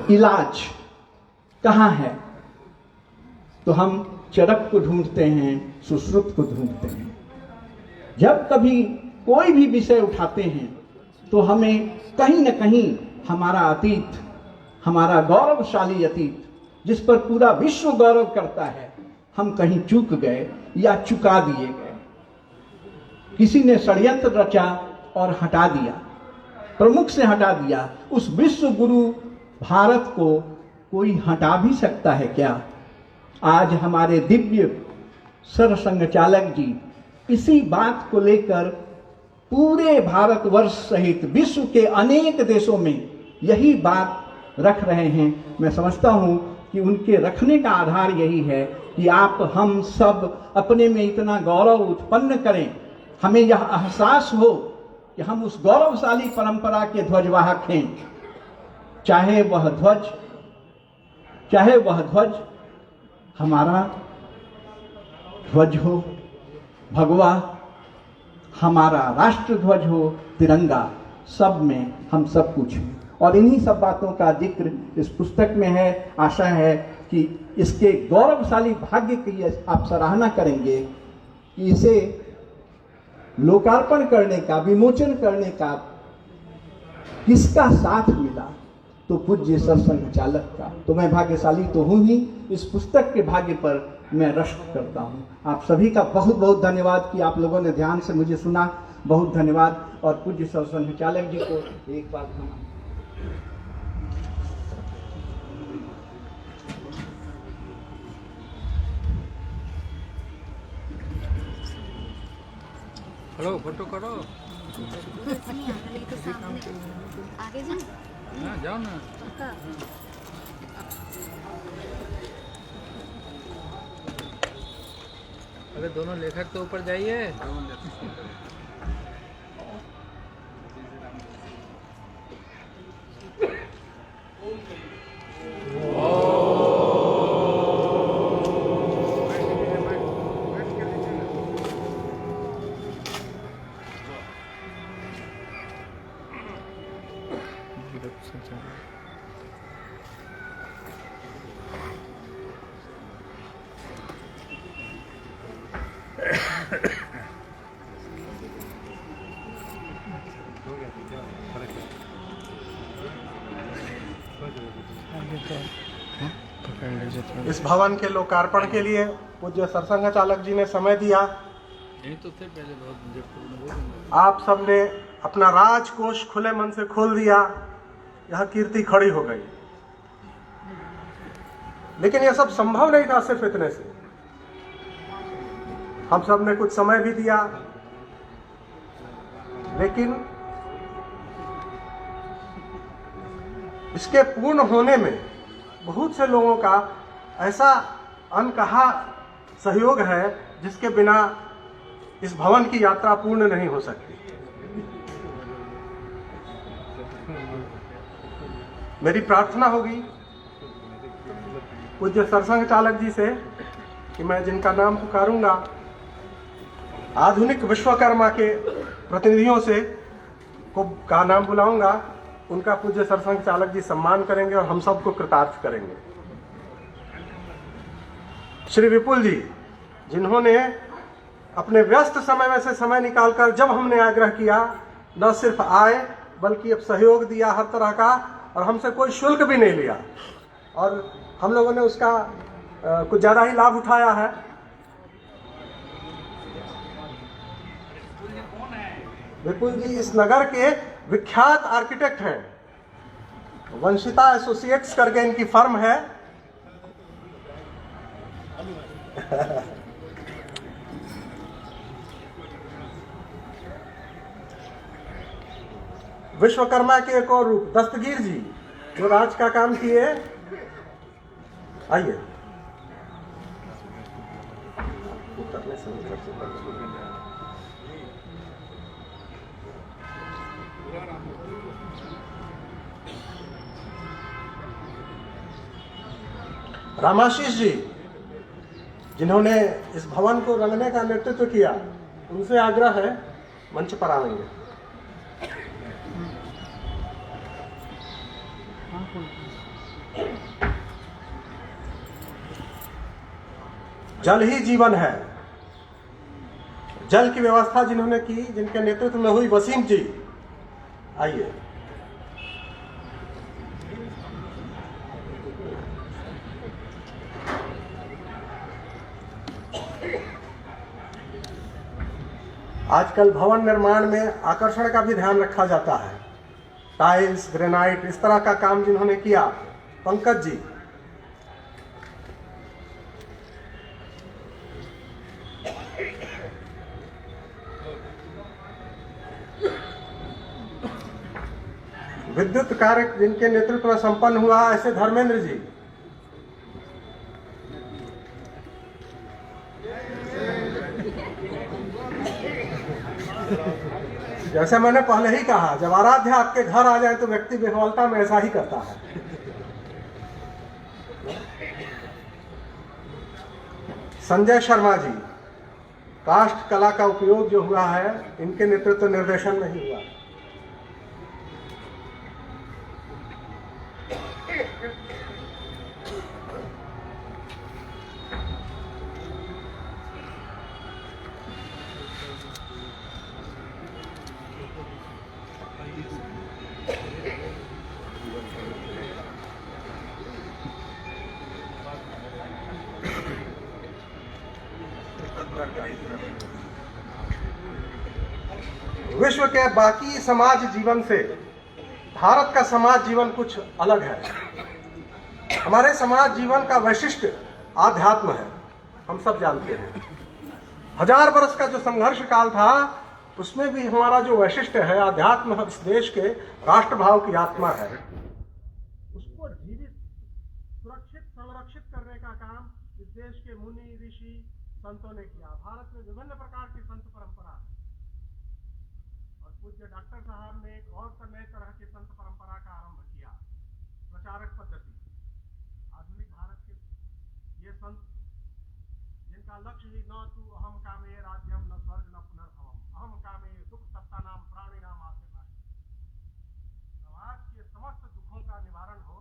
इलाज कहाँ है, तो हम चरक को ढूंढते हैं, सुश्रुत को ढूंढते हैं। जब कभी कोई भी विषय उठाते हैं तो हमें कहीं न कहीं हमारा अतीत, हमारा गौरवशाली अतीत, जिस पर पूरा विश्व गौरव करता है, हम कहीं चूक गए या चुका दिए गए। किसी ने षड्यंत्र रचा और हटा दिया, प्रमुख से हटा दिया। उस विश्व गुरु भारत को कोई हटा भी सकता है क्या? आज हमारे दिव्य सरसंघ चालक जी इसी बात को लेकर पूरे भारतवर्ष सहित विश्व के अनेक देशों में यही बात रख रहे हैं। मैं समझता हूं कि उनके रखने का आधार यही है कि आप हम सब अपने में इतना गौरव उत्पन्न करें, हमें यह एहसास हो कि हम उस गौरवशाली परंपरा के ध्वजवाहक हैं। चाहे वह ध्वज हमारा ध्वज हो, भगवा, हमारा राष्ट्र ध्वज हो, तिरंगा, सब में हम सब कुछ हैं। और इन्हीं सब बातों का जिक्र इस पुस्तक में है। आशा है कि इसके गौरवशाली भाग्य की आप सराहना करेंगे कि इसे लोकार्पण करने का, विमोचन करने का किसका साथ मिला? तो पूज्य सरसंघ चालक का। तो मैं भाग्यशाली तो हूँ ही, इस पुस्तक के भाग्य पर मैं रश्क करता हूँ। आप सभी का बहुत बहुत धन्यवाद कि आप लोगों ने ध्यान से मुझे सुना, बहुत धन्यवाद। और पूज्य सरसंघ चालक जी को एक बात करो, फोटो करो। आगे जाओ। हाँ जाओ ना। अरे दोनों लेखक तो ऊपर जाइए। इस भवन के लोकार्पण के लिए पूज्य सरसंघ चालक जी ने समय दिया। नहीं तो थे पहले बहुत। आप सबने अपना राजकोष खुले मन से खोल दिया, यह कीर्ति खड़ी हो गई। लेकिन यह सब संभव नहीं था सिर्फ इतने से। हम सब ने कुछ समय भी दिया, लेकिन इसके पूर्ण होने में बहुत से लोगों का ऐसा अनकहा सहयोग है जिसके बिना इस भवन की यात्रा पूर्ण नहीं हो सकती। मेरी प्रार्थना होगी पूज्य सरसंघ चालक जी से कि मैं जिनका नाम पुकारूंगा, आधुनिक विश्वकर्मा के प्रतिनिधियों से का नाम बुलाऊंगा, उनका पूज्य सरसंघ चालक जी सम्मान करेंगे और हम सबको कृतार्थ करेंगे। श्री विपुल जी, जिन्होंने अपने व्यस्त समय में से समय निकालकर जब हमने आग्रह किया, न सिर्फ आए बल्कि अब सहयोग दिया हर तरह का, और हमसे कोई शुल्क भी नहीं लिया, और हम लोगों ने उसका कुछ ज्यादा ही लाभ उठाया है। विपुल जी इस नगर के विख्यात आर्किटेक्ट हैं। वंशिता एसोसिएट्स करके इनकी फर्म है। विश्वकर्मा के एक और रूप दस्तगीर जी, जो राज का काम किए। आइए। रामाशीष जी, जिन्होंने इस भवन को रंगने का नेतृत्व किया, उनसे आग्रह है मंच पर आएंगे। जल ही जीवन है। जल की व्यवस्था जिन्होंने की, जिनके नेतृत्व में हुई, वसीम जी, आइए। आजकल भवन निर्माण में आकर्षण का भी ध्यान रखा जाता है। टाइल्स, ग्रेनाइट, इस तरह का काम जिन्होंने किया, पंकज जी। विद्युत कार्य जिनके नेतृत्व में संपन्न हुआ, ऐसे धर्मेंद्र जी। जैसे मैंने पहले ही कहा, जब आराध्य आपके घर आ जाए तो व्यक्ति बेहवालता में ऐसा ही करता है। संजय शर्मा जी, काष्ठ कला का उपयोग जो हुआ है, इनके नेतृत्व निर्देशन में ही हुआ। विश्व के बाकी समाज जीवन से भारत का समाज जीवन कुछ अलग है। हमारे समाज जीवन का वैशिष्ट्य आध्यात्म है, हम सब जानते हैं। 1000 वर्ष का जो संघर्ष काल था उसमें भी हमारा जो वैशिष्ट्य है आध्यात्म, इस देश के राष्ट्रभाव की आत्मा है, उसको जीवित, सुरक्षित, संरक्षित करने का काम इस देश के मुनि ऋषि संतों ने किया। भारत में विभिन्न प्रकार की संत परंपरा है और पूज्य डॉक्टर साहब ने एक और नए तरह की संत परंपरा का आरंभ किया, प्रचारक पद्धति। आधुनिक भारत के ये संत जिनका लक्ष्य ही न तू अहम कामे राज्यम न स्वर्ग न पुनर्भवम, अहम कामे दुख सत्ता नाम प्राणी नाम आसे नाश, समाज के समस्त दुखों का निवारण हो,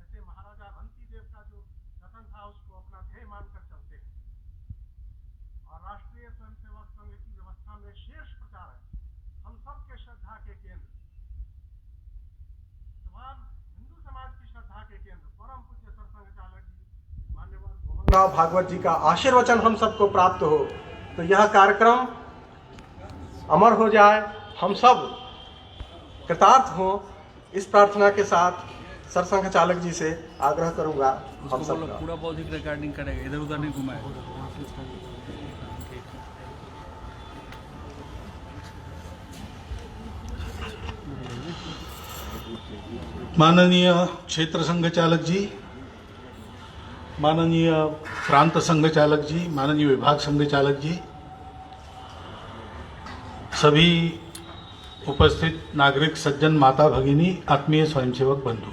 ऐसे महाराजा बंसी देव का जो कथन था उसको अपना ध्येय मानकर चलते हैं। और राष्ट्रीय स्वयंसेवक संघ की व्यवस्था में शीर्ष प्रचारक, हम सबके श्रद्धा के केंद्र, तमाम हिंदू समाज की श्रद्धा के केंद्र परम पूज्य सरसंघ चालक जी मान्यवर मोहनराव भागवत जी का आशीर्वचन हम सबको प्राप्त हो, तो यह कार्यक्रम अमर हो जाए, हम सब कृतार्थ हों, इस प्रार्थना के साथ सरसंघ चालक जी से आग्रह करूंगा हम सब पूरा बौद्धिक रिकॉर्डिंग करेगा, इधर उधर नहीं घुमाएगा। माननीय क्षेत्र संघ चालक जी, माननीय प्रांत संघ चालक जी, माननीय विभाग संघ चालक जी, सभी उपस्थित नागरिक सज्जन, माता भगिनी, आत्मीय स्वयंसेवक बंधु,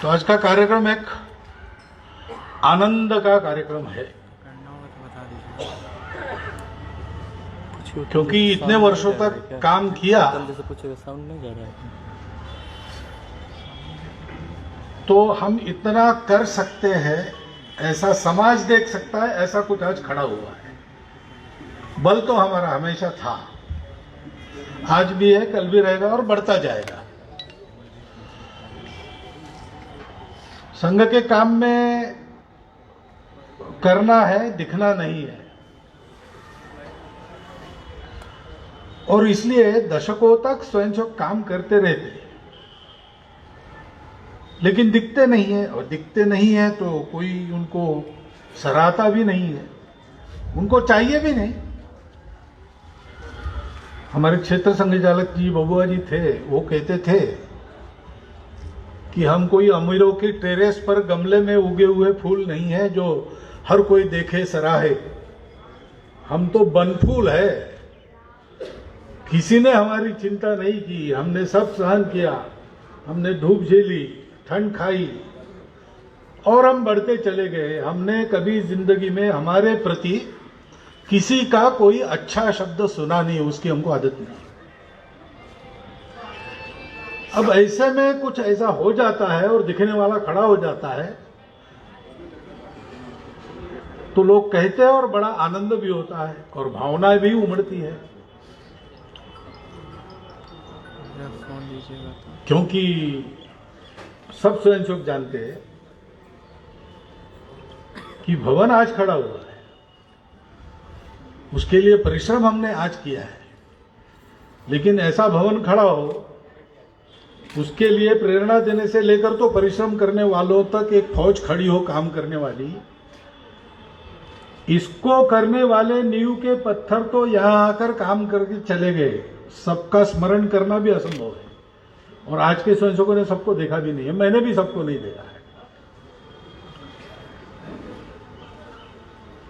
तो आज का कार्यक्रम एक आनंद का कार्यक्रम है, क्योंकि इतने वर्षों तक काम किया तो हम इतना कर सकते हैं, ऐसा समाज देख सकता है, ऐसा कुछ आज खड़ा हुआ है। बल तो हमारा हमेशा था, आज भी है, कल भी रहेगा और बढ़ता जाएगा। संघ के काम में करना है, दिखना नहीं है, और इसलिए दशकों तक स्वयंसेवक काम करते रहते, लेकिन दिखते नहीं है, और दिखते नहीं है तो कोई उनको सराहता भी नहीं है, उनको चाहिए भी नहीं। हमारे क्षेत्र संघ चालक जी बबुआ जी थे, वो कहते थे कि हम कोई अमीरों की टेरेस पर गमले में उगे हुए फूल नहीं है जो हर कोई देखे सराहे, हम तो बनफूल है, किसी ने हमारी चिंता नहीं की, हमने सब सहन किया, हमने धूप झेली, ठंड खाई और हम बढ़ते चले गए। हमने कभी जिंदगी में हमारे प्रति किसी का कोई अच्छा शब्द सुना नहीं, उसकी हमको आदत नहीं। अब ऐसे में कुछ ऐसा हो जाता है और दिखने वाला खड़ा हो जाता है तो लोग कहते हैं और बड़ा आनंद भी होता है और भावनाएं भी उमड़ती है, क्योंकि सब स्वयंसेवक जानते हैं कि भवन आज खड़ा हुआ है, उसके लिए परिश्रम हमने आज किया है, लेकिन ऐसा भवन खड़ा हो उसके लिए प्रेरणा देने से लेकर तो परिश्रम करने वालों तक एक फौज खड़ी हो काम करने वाली, इसको करने वाले नींव के पत्थर तो यहां आकर काम करके चले गए, सबका स्मरण करना भी असंभव है। और आज के स्वयंसेवकों ने सबको देखा भी नहीं है, मैंने भी सबको नहीं देखा है।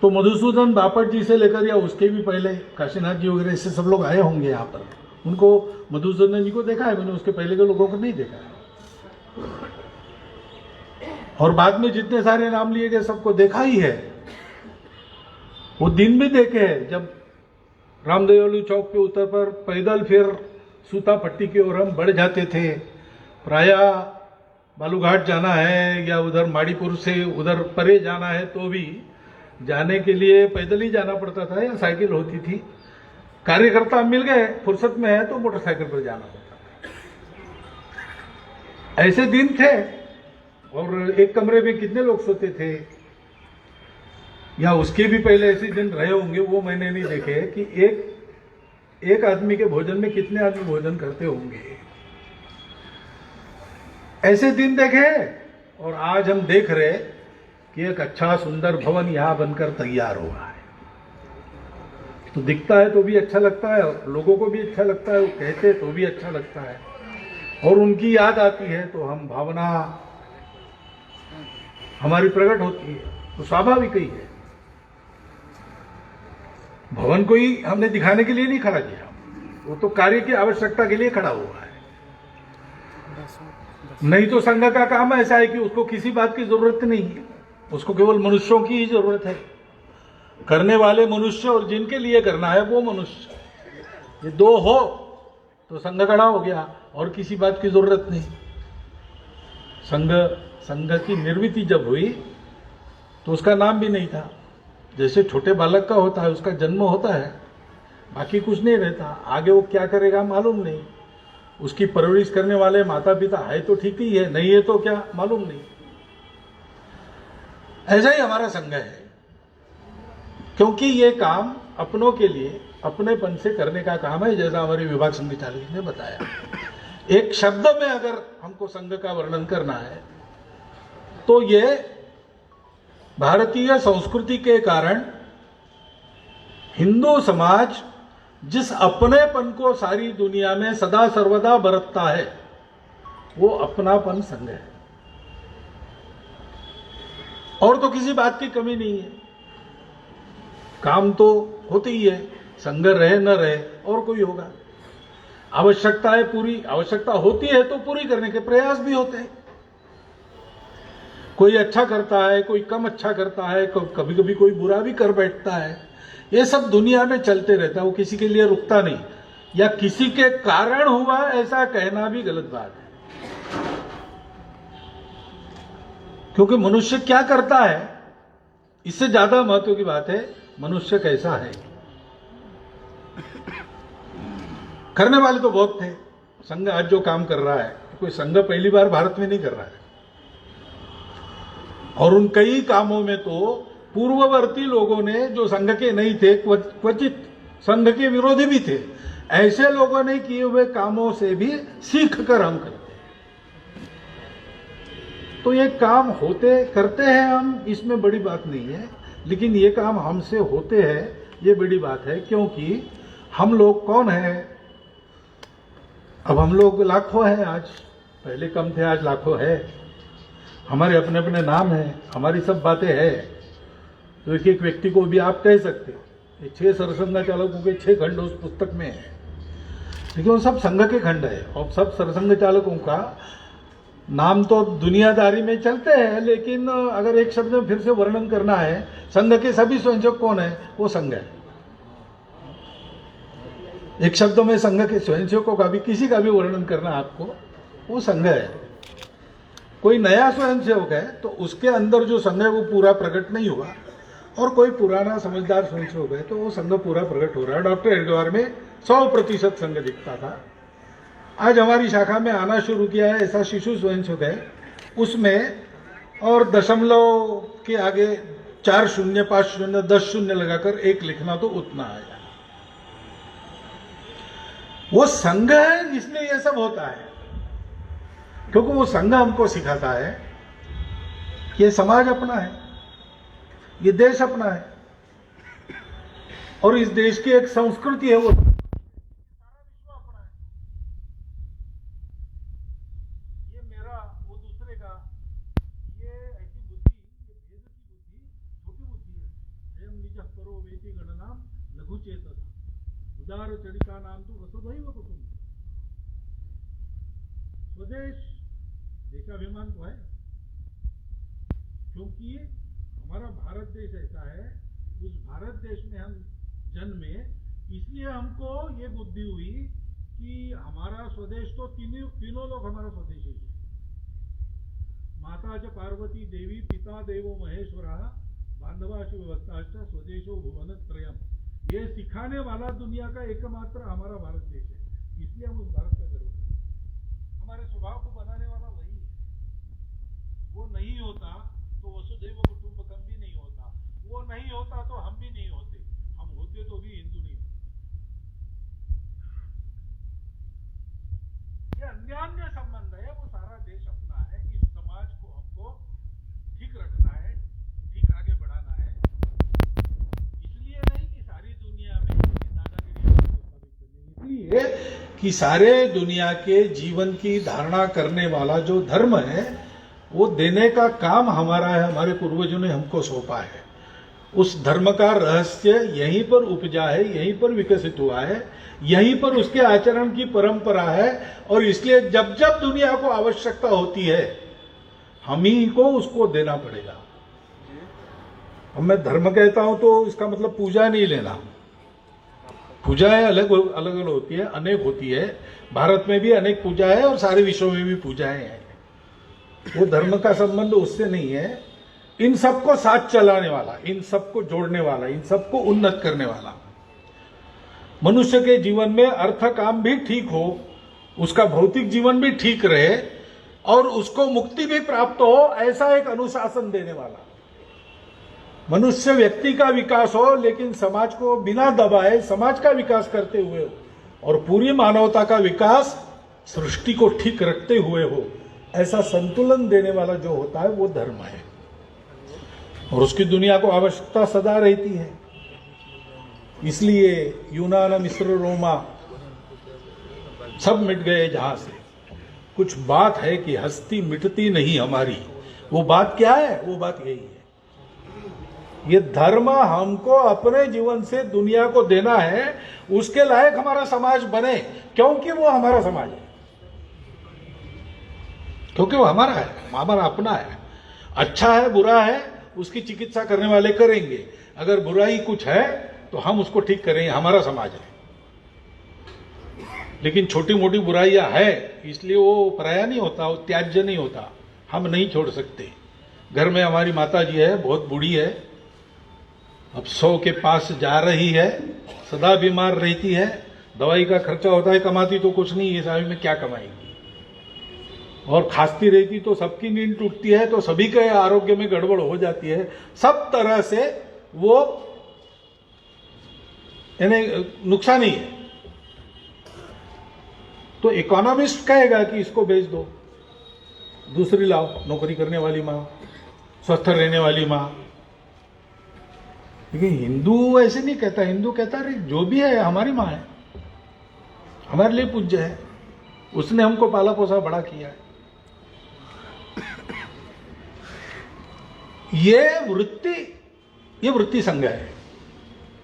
तो मधुसूदन बापट जी से लेकर या उसके भी पहले काशीनाथ जी वगैरह से सब लोग आए होंगे यहाँ पर, उनको मधुसूदन जी को देखा है मैंने, उसके पहले के लोगों को नहीं देखा है। और बाद में जितने सारे नाम लिए गए सबको देखा ही है। वो दिन भी देखे हैं जब रामदेवलू चौक पे उतर पर पैदल फिर सूता पट्टी की ओर हम बढ़ जाते थे, प्राय बालूघाट जाना है या उधर माड़ीपुर से उधर परे जाना है तो भी जाने के लिए पैदल ही जाना पड़ता था या साइकिल होती थी। कार्यकर्ता मिल गए, फुर्सत में है तो मोटरसाइकिल पर जाना पड़ता था। ऐसे दिन थे और एक कमरे में कितने लोग सोते थे। या उसके भी पहले ऐसे दिन रहे होंगे, वो मैंने नहीं देखे कि एक आदमी के भोजन में कितने आदमी भोजन करते होंगे। ऐसे दिन देखे और आज हम देख रहे कि एक अच्छा सुंदर भवन यहां बनकर तैयार हुआ है। तो दिखता है तो भी अच्छा लगता है और लोगों को भी अच्छा लगता है, वो कहते तो भी अच्छा लगता है और उनकी याद आती है तो हम भावना हमारी प्रकट होती है, तो स्वाभाविक ही है। भवन को ही हमने दिखाने के लिए नहीं खड़ा किया, वो तो कार्य की आवश्यकता के लिए खड़ा हुआ है। नहीं तो संघ का काम ऐसा है कि उसको किसी बात की जरूरत नहीं है, उसको केवल मनुष्यों की ही जरूरत है। करने वाले मनुष्य और जिनके लिए करना है वो मनुष्य, ये दो हो तो संघ खड़ा हो गया और किसी बात की जरूरत नहीं। संघ की निर्मिति जब हुई तो उसका नाम भी नहीं था। जैसे छोटे बालक का होता है, उसका जन्म होता है, बाकी कुछ नहीं रहता, आगे वो क्या करेगा मालूम नहीं। उसकी परवरिश करने वाले माता पिता है तो ठीक ही है, नहीं है तो क्या मालूम नहीं। ऐसा ही हमारा संघ है, क्योंकि ये काम अपनों के लिए अपनेपन से करने का काम है। जैसा हमारे विभाग संचालक ने बताया, एक शब्द में अगर हमको संघ का वर्णन करना है तो ये भारतीय संस्कृति के कारण हिंदू समाज जिस अपनेपन को सारी दुनिया में सदा सर्वदा बरतता है वो अपनापन संघ है, और तो किसी बात की कमी नहीं है। काम तो होती ही है, संघ रहे न रहे और कोई होगा। आवश्यकता है, पूरी आवश्यकता होती है तो पूरी करने के प्रयास भी होते हैं। कोई अच्छा करता है, कोई कम अच्छा करता है, कभी कभी कोई बुरा भी कर बैठता है। ये सब दुनिया में चलते रहता है, वो किसी के लिए रुकता नहीं, या किसी के कारण हुआ ऐसा कहना भी गलत बात है। क्योंकि मनुष्य क्या करता है इससे ज्यादा महत्व की बात है मनुष्य कैसा है। करने वाले तो बहुत थे। संघ आज जो काम कर रहा है, कोई संघ पहली बार भारत में नहीं कर रहा है, और उन कई कामों में तो पूर्ववर्ती लोगों ने जो संघ के नहीं थे, क्वचित संघ के विरोधी भी थे, ऐसे लोगों ने किए हुए कामों से भी सीख कर हम करते हैं। तो ये काम होते करते हैं हम, इसमें बड़ी बात नहीं है, लेकिन ये काम हमसे होते हैं ये बड़ी बात है। क्योंकि हम लोग कौन है, अब हम लोग लाखों हैं आज, पहले कम थे, आज लाखों है। हमारे अपने अपने नाम हैं, हमारी सब बातें हैं। तो एक एक व्यक्ति को भी आप कह सकते हो। 6 सरसंघ चालकों के 6 खंड उस पुस्तक में है, लेकिन वो सब संघ के खंड है। और सब सरसंघ चालकों का नाम तो दुनियादारी में चलते हैं, लेकिन अगर एक शब्द में फिर से वर्णन करना है, संघ के सभी स्वयंसेवक कौन है, वो संघ है। एक शब्द में संघ के स्वयंसेवकों का भी किसी का भी वर्णन करना आपको, वो संघ है। कोई नया स्वयंसेवक है तो उसके अंदर जो संघ है वो पूरा प्रकट नहीं हुआ, और कोई पुराना समझदार स्वयंसेवक है तो वो संघ पूरा प्रकट हो रहा है। डॉक्टर एडगार में 100% संघ दिखता था, आज हमारी शाखा में आना शुरू किया है ऐसा शिशु स्वयंसेवक है, उसमें और दशमलव के आगे 4 शून्य 5 शून्य 10 शून्य लगाकर 1 लिखना तो उतना आएगा। वो संघ है इसलिए ये सब होता है, क्योंकि वो संघ हमको सिखाता है कि ये समाज अपना है, ये देश अपना है, और इस देश की एक संस्कृति है, वो सारा विश्व अपना है। ये मेरा, वो दूसरे का, ये ऐसी बुद्धि, ये भेद की बुद्धि छोटी बुद्धि है। अयम निजः परो वेति गणनाम लघु चेतसा उदार चरिता नाम तो वसुधैव कुटुंबकम्। स्वदेश देशाभिमान तो है, क्योंकि हमारा भारत देश ऐसा है, उस भारत देश में हम जन्मे, इसलिए हमको ये बुद्धि हुई कि हमारा स्वदेश तो तीनों लोग हमारा स्वदेशी है। माता च पार्वती देवी, पिता देवो महेश्वरा, बांधवा शिवभक्ताश्च स्वदेशो भुवनत्रयम्। ये सिखाने वाला दुनिया का एकमात्र हमारा भारत देश है, इसलिए हम उस भारत का गर्व करते हैं। हमारे स्वभाव को बनाने वाला वही है। वो नहीं होता तो वसुधैव कुटुंबकम भी नहीं होता। वो नहीं होता तो हम भी नहीं होते, हम होते तो भी हिंदू नहीं होते। ये अन्योन्य संबंध है, वो सारा देश अपना है। इस समाज को हमको ठीक रखना है, ठीक आगे बढ़ाना है। इसलिए नहीं कि सारी दुनिया में दादागिरी करनी, इसलिए कि सारे दुनिया के जीवन की धारणा करने वाला जो धर्म है वो देने का काम हमारा है, हमारे पूर्वजों ने हमको सौंपा है। उस धर्म का रहस्य यहीं पर उपजा है, यहीं पर विकसित हुआ है, यहीं पर उसके आचरण की परंपरा है। और इसलिए जब जब दुनिया को आवश्यकता होती है हम ही को उसको देना पड़ेगा। अब मैं धर्म कहता हूं तो इसका मतलब पूजा नहीं लेना। पूजाएं अलग अलग होती है, अनेक होती है। भारत में भी अनेक पूजा है और सारे विश्व में भी पूजाएं हैं। वो धर्म का संबंध उससे नहीं है। इन सबको साथ चलाने वाला, इन सबको जोड़ने वाला, इन सबको उन्नत करने वाला, मनुष्य के जीवन में अर्थ काम भी ठीक हो, उसका भौतिक जीवन भी ठीक रहे और उसको मुक्ति भी प्राप्त हो, ऐसा एक अनुशासन देने वाला। मनुष्य व्यक्ति का विकास हो लेकिन समाज को बिना दबाए समाज का विकास करते हुए हो, और पूरी मानवता का विकास सृष्टि को ठीक रखते हुए हो, ऐसा संतुलन देने वाला जो होता है वो धर्म है। और उसकी दुनिया को आवश्यकता सदा रहती है। इसलिए यूनान, मिस्र, रोमा सब मिट गए जहां से। कुछ बात है कि हस्ती मिटती नहीं हमारी। वो बात क्या है? वो बात यही है, ये धर्म हमको अपने जीवन से दुनिया को देना है, उसके लायक हमारा समाज बने, क्योंकि वो हमारा समाज है, क्योंकि वो हमारा है, हमारा अपना है। अच्छा है बुरा है उसकी चिकित्सा करने वाले करेंगे, अगर बुराई कुछ है तो हम उसको ठीक करेंगे, हमारा समाज है। लेकिन छोटी मोटी बुराइयां है इसलिए वो पराया नहीं होता, वो त्याज्य नहीं होता, हम नहीं छोड़ सकते। घर में हमारी माता जी है, बहुत बूढ़ी है, अब 100 के पास जा रही है, सदा बीमार रहती है, दवाई का खर्चा होता है, कमाती तो कुछ नहीं, इस आयु में क्या कमाएगी, और खांसती रहती तो सबकी नींद टूटती है, तो सभी के आरोग्य में गड़बड़ हो जाती है। सब तरह से वो नुकसान ही है। तो इकोनॉमिस्ट कहेगा कि इसको बेच दो, दूसरी लाओ, नौकरी करने वाली माँ, स्वस्थ रहने वाली माँ। लेकिन हिंदू ऐसे नहीं कहता। हिंदू कहता अरे जो भी है हमारी माँ है, हमारे लिए पूज्य है, उसने हमको पाला पोसा बड़ा किया है। ये वृत्ति संघ है।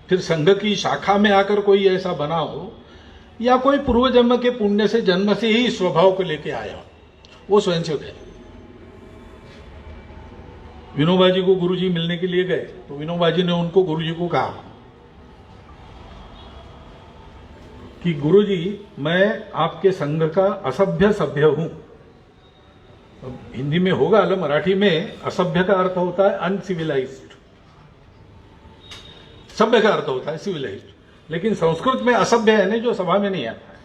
फिर संघ की शाखा में आकर कोई ऐसा बना हो या कोई पूर्व जन्म के पुण्य से जन्म से ही स्वभाव को लेके आया हो, वो स्वयंसेवक है। विनोबा जी को गुरुजी मिलने के लिए गए तो विनोबा जी ने उनको गुरुजी को कहा कि गुरुजी मैं आपके संघ का असभ्य सभ्य हूं। अब हिंदी में होगा, मराठी में असभ्य का अर्थ होता है अनसिविलाइज्ड, सभ्य का अर्थ होता है सिविलाइज्ड। लेकिन संस्कृत में असभ्य है नहीं, जो सभा में नहीं आता है,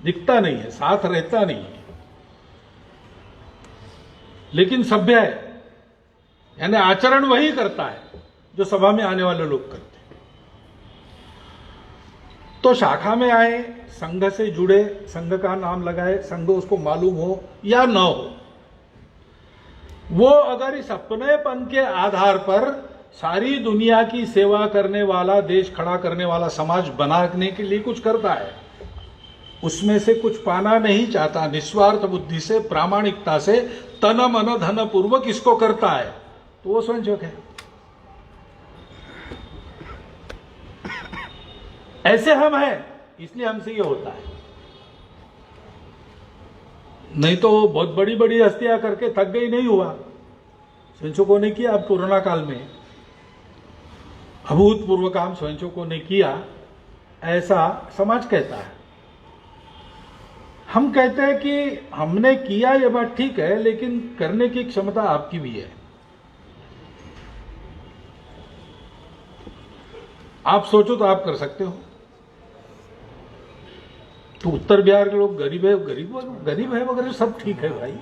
दिखता नहीं है, साथ रहता नहीं है, लेकिन सभ्य है, यानी आचरण वही करता है जो सभा में आने वाले लोग करते हैं। तो शाखा में आए, संघ से जुड़े, संघ का नाम लगाए, संघ उसको मालूम हो या न हो, वो अगर इस अपनेपन के आधार पर सारी दुनिया की सेवा करने वाला, देश खड़ा करने वाला समाज बनाने के लिए कुछ करता है, उसमें से कुछ पाना नहीं चाहता, निस्वार्थ बुद्धि से, प्रामाणिकता से, तन मन धन पूर्वक इसको करता है, तो वो स्वयंसेवक है। ऐसे हम हैं, इसलिए हमसे ये होता है। नहीं तो बहुत बड़ी बड़ी हस्तियां करके थक गई, नहीं हुआ। स्वयंसेवकों ने किया। अब कोरोना काल में अभूतपूर्व काम स्वयंसेवकों ने किया, ऐसा समाज कहता है। हम कहते हैं कि हमने किया, ये बात ठीक है, लेकिन करने की क्षमता आपकी भी है। आप सोचो तो आप कर सकते हो। तो उत्तर बिहार के लोग गरीब है वगैरह सब ठीक है भाई,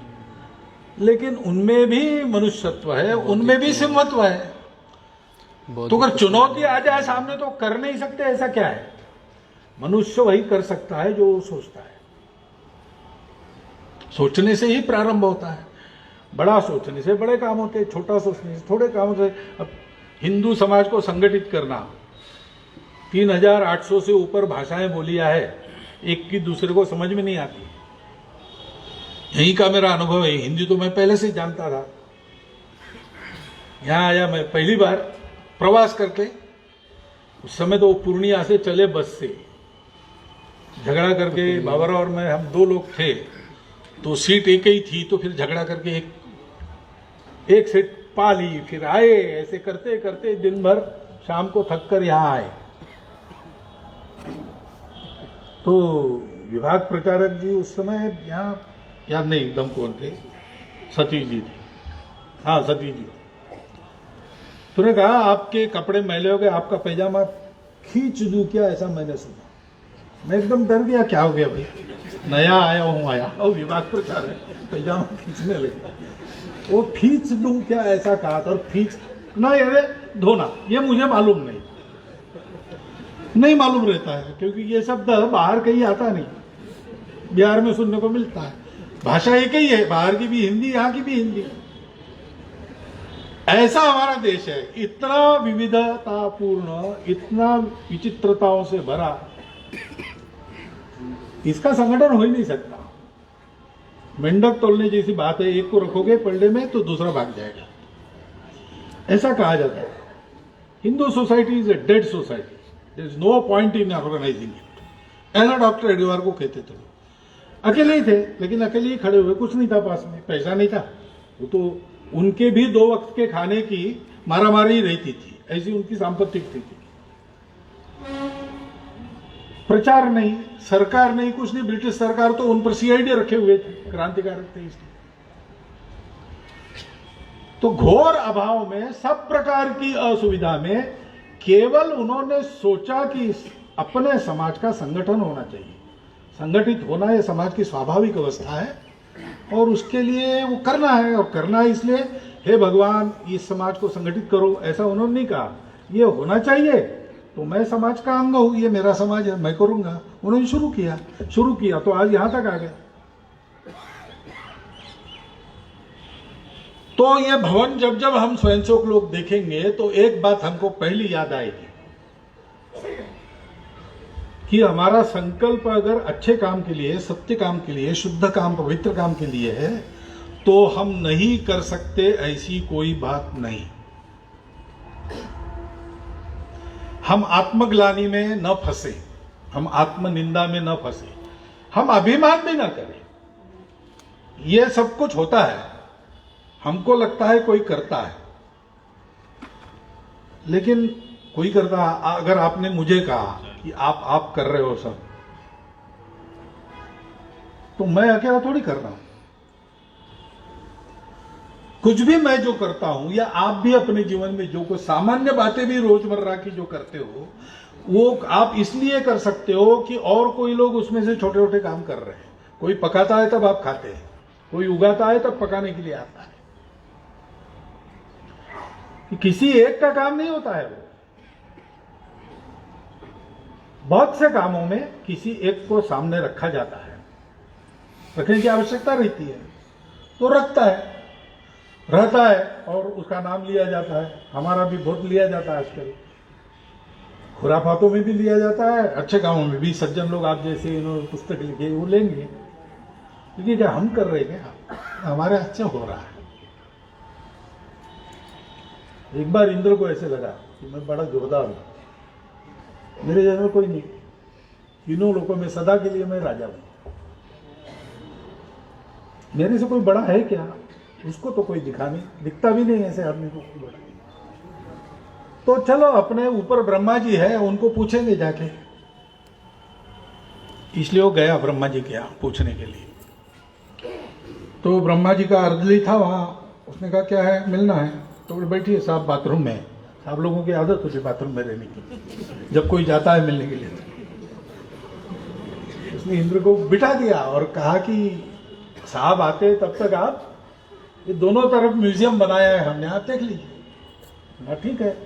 लेकिन उनमें भी मनुष्यत्व है, उनमें भी सिंहत्व है। तो अगर चुनौती आ जाए सामने तो कर नहीं सकते, ऐसा क्या है? मनुष्य वही कर सकता है जो वो सोचता है। सोचने से ही प्रारंभ होता है। बड़ा सोचने से बड़े काम होते हैं, छोटा सोचने से थोड़े काम होते हैं। अब हिंदू समाज को संगठित करना, 3800 से ऊपर भाषाएं बोलिया है, एक की दूसरे को समझ में नहीं आती। यही का मेरा अनुभव है। हिंदी तो मैं पहले से जानता था। यहाँ आया मैं पहली बार प्रवास करके, उस समय तो पूर्णिया से चले बस से, झगड़ा करके बाबरा और मैं, हम 2 लोग थे तो सीट एक ही थी, तो फिर झगड़ा करके एक सीट पा ली। फिर आए, ऐसे करते करते दिन भर, शाम को थक कर यहाँ आए। तो विभाग प्रचारक जी उस समय यहाँ, याद नहीं एकदम कौन थे, सतीश जी थे, हाँ सतीश जी। तूने कहा आपके कपड़े मैले हो गए, आपका पैजामा खींच दूं क्या, ऐसा मैंने सुना। मैं एकदम डर गया, क्या हो गया भाई, नया आया हूँ, आया और विभाग प्रचारक पैजामा खींचने लगे। वो खींच दूं क्या ऐसा कहा था, और खींच ना अरे धोना, ये मुझे मालूम नहीं मालूम रहता है, क्योंकि ये शब्द बाहर कहीं आता नहीं, बिहार में सुनने को मिलता है। भाषा एक ही है, बाहर की भी हिंदी, यहाँ की भी हिंदी। ऐसा हमारा देश है, इतना विविधतापूर्ण, इतना विचित्रताओं से भरा, इसका संगठन हो ही नहीं सकता। मेंढक तोड़ने जैसी बात है, एक को रखोगे पलड़े में तो दूसरा भाग जाएगा, ऐसा कहा जाता है। Hindu society is a dead society, there is no point in organising it, ऐसा डॉक्टर एडवार को कहते थे। अकेले ही थे, लेकिन अकेले ही खड़े हुए, कुछ नहीं था पास में, पैसा नहीं था। वो तो उनके भी 2 वक्त के खाने की मारामारी रहती थी, ऐसी उनकी सांपत्तिक स्थिति। प्रचार नहीं, सरकार नहीं, कुछ नहीं। ब्रिटिश सरकार तो उन पर सीआईडी रखे हुए थे, क्रांतिकारक थे इसलिए। तो घोर अभाव में, सब प्रकार की असुविधा में, केवल उन्होंने सोचा कि अपने समाज का संगठन होना चाहिए। संगठित होना यह समाज की स्वाभाविक अवस्था है, और उसके लिए वो करना है, और करना है इसलिए हे भगवान इस समाज को संगठित करो, ऐसा उन्होंने नहीं कहा। ये होना चाहिए तो मैं समाज का अंग हूं, ये मेरा समाज है, मैं करूंगा। उन्होंने शुरू किया तो आज यहां तक आ गए। तो ये भवन जब जब हम स्वयंसेवक लोग देखेंगे तो एक बात हमको पहली याद आएगी कि हमारा संकल्प अगर अच्छे काम के लिए, सत्य काम के लिए, शुद्ध काम, पवित्र काम के लिए है, तो हम नहीं कर सकते ऐसी कोई बात नहीं। हम आत्मग्लानि में न फंसे, हम आत्मनिंदा में न फंसे, हम अभिमान भी न करें। ये सब कुछ होता है, हमको लगता है कोई करता है, लेकिन कोई करता। अगर आपने मुझे कहा कि आप कर रहे हो सब, तो मैं अकेला थोड़ी कर रहा हूं। कुछ भी मैं जो करता हूं, या आप भी अपने जीवन में जो कुछ सामान्य बातें भी रोजमर्रा की जो करते हो, वो आप इसलिए कर सकते हो कि और कोई लोग उसमें से छोटे छोटे काम कर रहे हैं। कोई पकाता है तब आप खाते हैं, कोई उगाता है तब पकाने के लिए आता है। किसी एक का काम नहीं होता है वो, बहुत से कामों में किसी एक को सामने रखा जाता है, रखने की आवश्यकता रहती है, तो रखता है, रहता है, और उसका नाम लिया जाता है। हमारा भी बहुत लिया जाता है आजकल, खुराफातों में भी लिया जाता है, अच्छे कामों में भी। सज्जन लोग आप जैसे इन्होंने पुस्तक लिखी वो लेंगे, लेकिन क्या हम कर रहे हैं, हमारे हाथ से हो रहा है। एक बार इंद्र को ऐसे लगा कि मैं बड़ा जोरदार हूं, मेरे जैसा कोई नहीं, तीनों लोगों में सदा के लिए मैं राजा हूं, मेरे से कोई बड़ा है क्या? उसको तो कोई दिखा नहीं, दिखता भी नहीं ऐसे आदमी को कोई बड़ा। तो चलो अपने ऊपर ब्रह्मा जी है, उनको पूछेंगे जाके। इसलिए वो गया ब्रह्मा जी के यहाँ पूछने के लिए। तो ब्रह्मा जी का अर्दली था वहां, उसने कहा क्या है, मिलना है? तो बैठिए साहब, बाथरूम में। आप लोगों की आदत होती है बाथरूम में रहने की, जब कोई जाता है मिलने के लिए। उसने इंद्र को बिठा दिया और कहा कि साहब आते तब तक आप, ये दोनों तरफ म्यूजियम बनाया है हमने, आप देख लीजिए ना। ठीक है,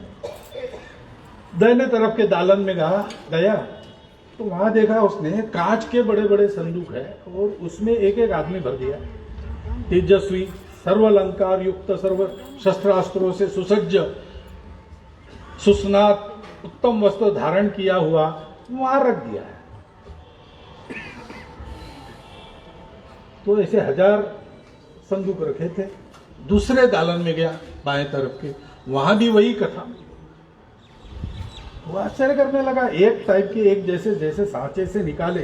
दाहिने तरफ के दालन में गया तो वहां देखा उसने कांच के बड़े बड़े संदूक है और उसमें एक एक आदमी भर दिया। तेजस्वी, सर्वालंकार युक्त, सर्व शस्त्रास्त्रों से सुसज्ज, सुस्नात, उत्तम वस्त्र धारण किया हुआ वहां रख दिया है। तो ऐसे 1000 संदूक रखे थे। दूसरे दालन में गया बाएं तरफ के, वहां भी वही कथा। वो आश्चर्य करने लगा, एक टाइप के एक जैसे जैसे सांचे से निकाले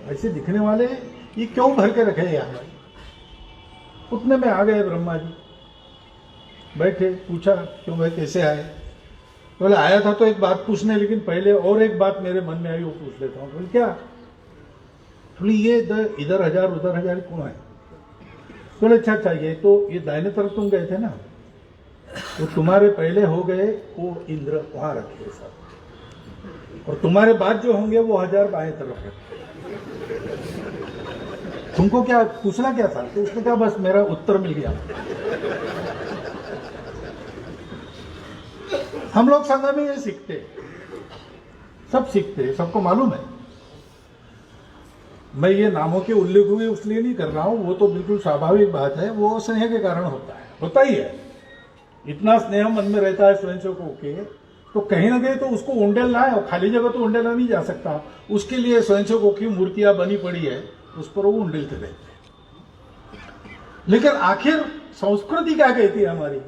ऐसे दिखने वाले ये क्यों भर के रखे यहाँ? उतने में आ गए ब्रह्मा जी, बैठे, पूछा क्यों भाई कैसे आए? बोले आया था तो एक बात पूछने, लेकिन पहले और एक बात मेरे मन में आई वो पूछ लेता हूँ। बोले क्या? बोले ये इधर 1000 उधर 1000 क्यों है? बोले अच्छा ये तो ये दाहिने तरफ तुम गए थे ना, वो तुम्हारे पहले हो गए वो इंद्र वहां रखे सब, और तुम्हारे बाद जो होंगे वो 1000 बाएं तरफ रखे। तुमको क्या पूछना क्या था? तो उसने कहा बस मेरा उत्तर मिल गया। हम लोग संघ में ये सीखते, सब सीखते, सबको मालूम है। मैं ये नामों के उल्लेख हुए इसलिए नहीं कर रहा हूं, वो तो बिल्कुल स्वाभाविक बात है, वो स्नेह के कारण होता है, होता ही है। इतना स्नेह मन में रहता है स्वयंसेवकों के, तो कहीं ना कहीं तो उसको उंडेलना है, और खाली जगह तो उंडेला नहीं जा सकता। उसके लिए स्वयंसेवकों की मूर्तियां बनी पड़ी है, उस पर वो उंडेलते रहते हैं। लेकिन आखिर संस्कृति क्या कहती है हमारी?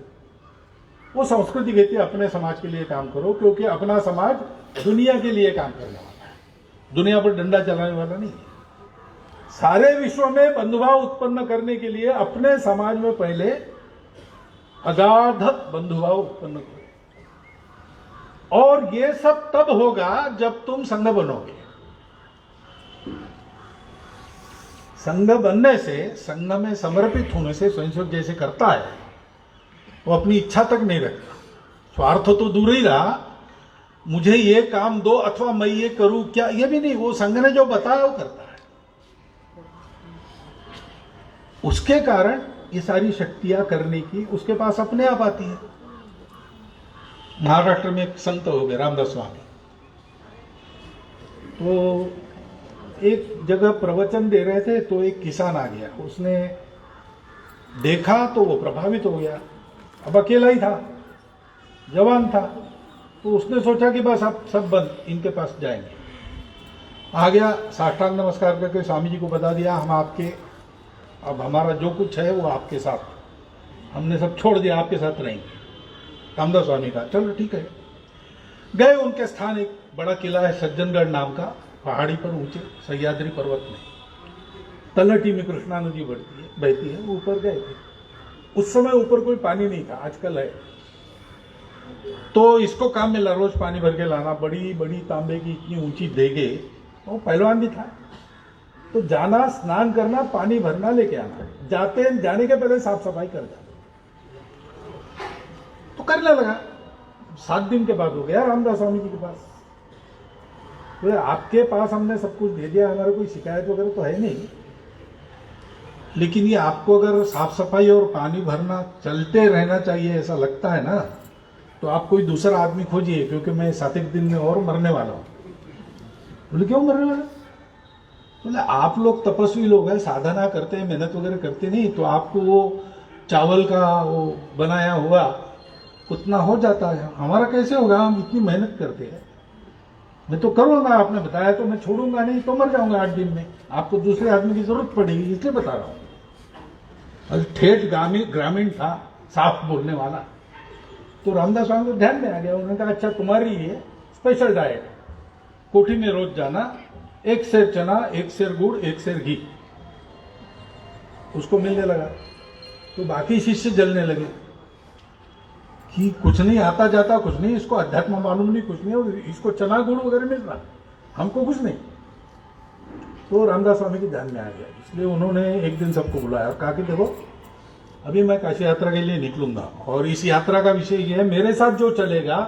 वो संस्कृति कहती है अपने समाज के लिए काम करो, क्योंकि अपना समाज दुनिया के लिए काम करने वाला है, दुनिया पर डंडा चलाने वाला नहीं है। सारे विश्व में बंधुभाव उत्पन्न करने के लिए अपने समाज में पहले अगाध बंधुभाव उत्पन्न करो, और ये सब तब होगा जब तुम संघ बनोगे। संघ बनने से, संघ में समर्पित होने से स्वयंसेवक जैसे करता है वो अपनी इच्छा तक नहीं रखता। स्वार्थ तो दूर ही रहा, मुझे ये काम दो अथवा मैं ये करूं क्या, ये भी नहीं। वो संघ ने जो बताया वो करता है। उसके कारण ये सारी शक्तियां करने की उसके पास अपने आप आती है। महाराष्ट्र में एक संत हो गए रामदास स्वामी, तो एक जगह प्रवचन दे रहे थे, तो एक किसान आ गया, उसने देखा तो वो प्रभावित हो गया। अब अकेला ही था, जवान था, तो उसने सोचा कि बस अब सब बंद, इनके पास जाएंगे। आ गया, साष्टांग नमस्कार करके स्वामी जी को बता दिया हम आपके, अब हमारा जो कुछ है वो आपके साथ, हमने सब छोड़ दिया, आपके साथ रहेंगे। रामदास स्वामी का चलो ठीक है। गए उनके स्थान, एक बड़ा किला है सज्जनगढ़ नाम का, पहाड़ी पर ऊंचे सह्याद्री पर्वत में, तलहटी में कृष्णा नदी बहती है, वो ऊपर गए थे। उस समय ऊपर कोई पानी नहीं था, आजकल है। तो इसको काम मिला रोज पानी भर के लाना, बड़ी बड़ी तांबे की इतनी ऊंची देगे, वो पहलवान भी था। तो जाना, स्नान करना, पानी भरना, लेके आना, जाने के पहले साफ सफाई कर जाना। तो करने लगा। 7 दिन के बाद हो गया रामदास स्वामी जी के पास। तो आपके पास हमने सब कुछ दे दिया, हमारा कोई शिकायत वगैरह तो है नहीं, लेकिन ये आपको अगर साफ सफाई और पानी भरना चलते रहना चाहिए ऐसा लगता है ना, तो आप कोई दूसरा आदमी खोजिए, क्योंकि मैं 7 दिन में और मरने वाला हूं। बोले क्यों मरने वाला? बोले आप लोग तपस्वी लोग हैं, साधना करते हैं, मेहनत वगैरह करते नहीं, तो आपको वो चावल का वो बनाया हुआ उतना हो जाता है, हमारा कैसे होगा? हम इतनी मेहनत करते हैं। मैं तो करूंगा, आपने बताया तो मैं छोड़ूंगा नहीं, तो मर जाऊंगा 8 दिन में। आपको दूसरे आदमी की जरूरत पड़ेगी, इसलिए बता रहा हूं। और ठेठ ग्रामीण था, साफ बोलने वाला। तो रामदास स्वामी को ध्यान में आ गया, उन्होंने कहा अच्छा तुम्हारी ये स्पेशल डाइट, कोठी में रोज जाना, 1 सेर चना, 1 सेर गुड़, 1 सेर घी, उसको मिलने लगा। तो बाकी शिष्य जलने लगे कि कुछ नहीं, आता जाता कुछ नहीं, इसको अध्यात्म मालूम नहीं, कुछ नहीं, और इसको चना गुड़ वगैरह मिल रहा, हमको कुछ नहीं। तो रामदास स्वामी के ध्यान में आ गया, इसलिए उन्होंने एक दिन सबको बुलाया और कहा कि देखो अभी मैं काशी यात्रा के लिए निकलूंगा, और इस यात्रा का विषय ये है, मेरे साथ जो चलेगा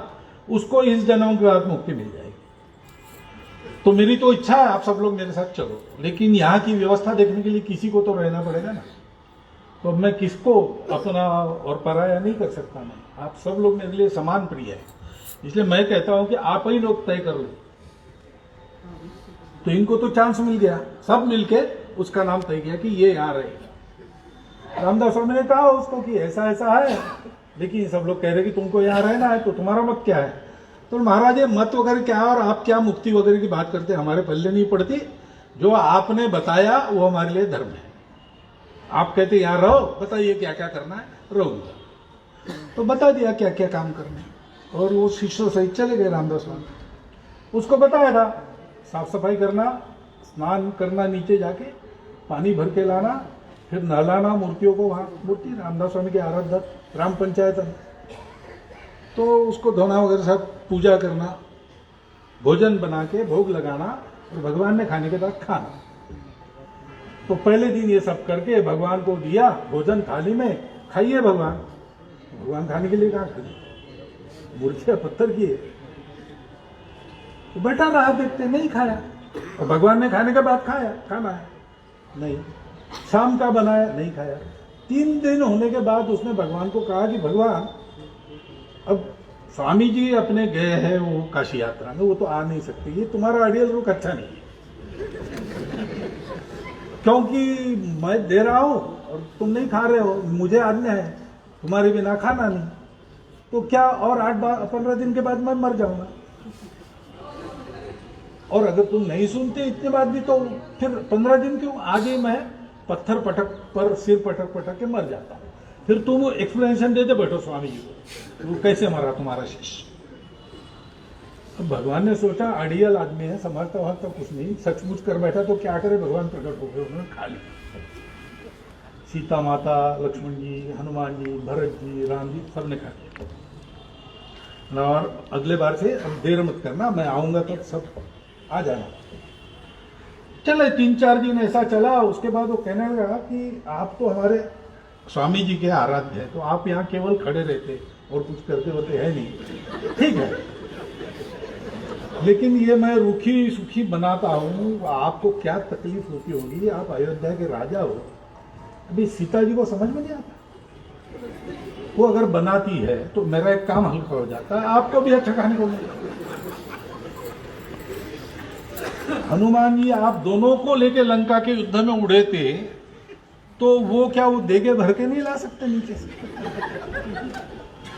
उसको इस जन्म के बाद मुक्ति मिल जाएगी। तो मेरी तो इच्छा है आप सब लोग मेरे साथ चलो, लेकिन यहाँ की व्यवस्था देखने के लिए किसी को तो रहना पड़ेगा ना। तो अब मैं किसको अपना और पराया नहीं कर सकता। मैं, आप सब लोग मेरे लिए समान प्रिय है, इसलिए मैं कहता हूं कि आप ही लोग तय कर लो। तो इनको तो चांस मिल गया, सब मिलके उसका नाम तय किया कि ये यहाँ रहे। रामदास स्वामी ने कहा उसको कि ऐसा ऐसा है, लेकिन सब लोग कह रहे कि तुमको यहाँ रहना है, तो तुम्हारा मत क्या है? तो महाराज ये मत वगैरह क्या है और आप क्या मुक्ति वगैरह की बात करते हैं, हमारे पल्ले नहीं पड़ती। जो आपने बताया वो हमारे लिए धर्म है। आप कहते यहाँ रहो, बताइए क्या क्या करना है, रहो। तो बता दिया क्या क्या काम करने, और वो शिष्यों सहित चले गए रामदास स्वामी। उसको बताया था साफ सफाई करना, स्नान करना, नीचे जाके पानी भर के लाना, फिर नहलाना मूर्तियों को। वहाँ मूर्ति रामदास स्वामी के आराध्य ग्राम पंचायत है, तो उसको धोना वगैरह सब, पूजा करना, भोजन बना के भोग लगाना, और भगवान ने खाने के बाद खाना। तो पहले दिन ये सब करके भगवान को दिया भोजन थाली में, खाइए भगवान। भगवान खाने के लिए कहाँ खाइए, मूर्तियां पत्थर की है। तो बैठा रहा देखते, नहीं खाया। और भगवान ने खाने के बाद खाया, खाना है नहीं। शाम का बनाया, नहीं खाया। 3 दिन होने के बाद उसने भगवान को कहा कि भगवान, अब स्वामी जी अपने गए हैं वो काशी यात्रा में, वो तो आ नहीं सकते, ये तुम्हारा अड़ियल रुख अच्छा नहीं है, क्योंकि मैं दे रहा हूं और तुम नहीं खा रहे हो, मुझे आज्ञा है तुम्हारे बिना खाना नहीं, तो क्या और 8-15 दिन के बाद मैं मर जाऊंगा। और अगर तुम नहीं सुनते इतने बात भी, तो फिर 15 दिन क्यों, आगे मैं पत्थर पटक पर सिर पटक पटक के मर जाता हूं। फिर तुम एक्सप्लेनेशन देते बैठो स्वामी जी को, वो कैसे मरा तुम्हारा शिष्य। तो भगवान ने सोचा अड़ियल आदमी है, समझता हुआ तो कुछ नहीं, सचमुच कर बैठा तो क्या करे। भगवान प्रकट हो गए, उन्होंने खा लिया। सीता माता, लक्ष्मण जी, हनुमान जी, भरत जी, राम जी, सबने खा लिया। और अगले बार से अब देर मत करना, मैं आऊंगा तब सब आ जाना। चले 3-4 दिन ऐसा चला। उसके बाद वो कहने लगा कि आप तो हमारे स्वामी जी के आराध्य है, तो आप यहाँ केवल खड़े रहते और कुछ करते होते है नहीं, ठीक है, लेकिन ये मैं रूखी सूखी बनाता हूँ, आपको क्या तकलीफ होती होगी, आप अयोध्या के राजा हो। अभी सीता जी को समझ में नहीं आता, वो अगर बनाती है तो मेरा एक काम हल्का हो जाता है, आपको भी अच्छा खाने को मिलेगा। हनुमान जी आप दोनों को लेके लंका के युद्ध में उड़े थे, तो वो क्या वो देगे भर के नहीं ला सकते नीचे से?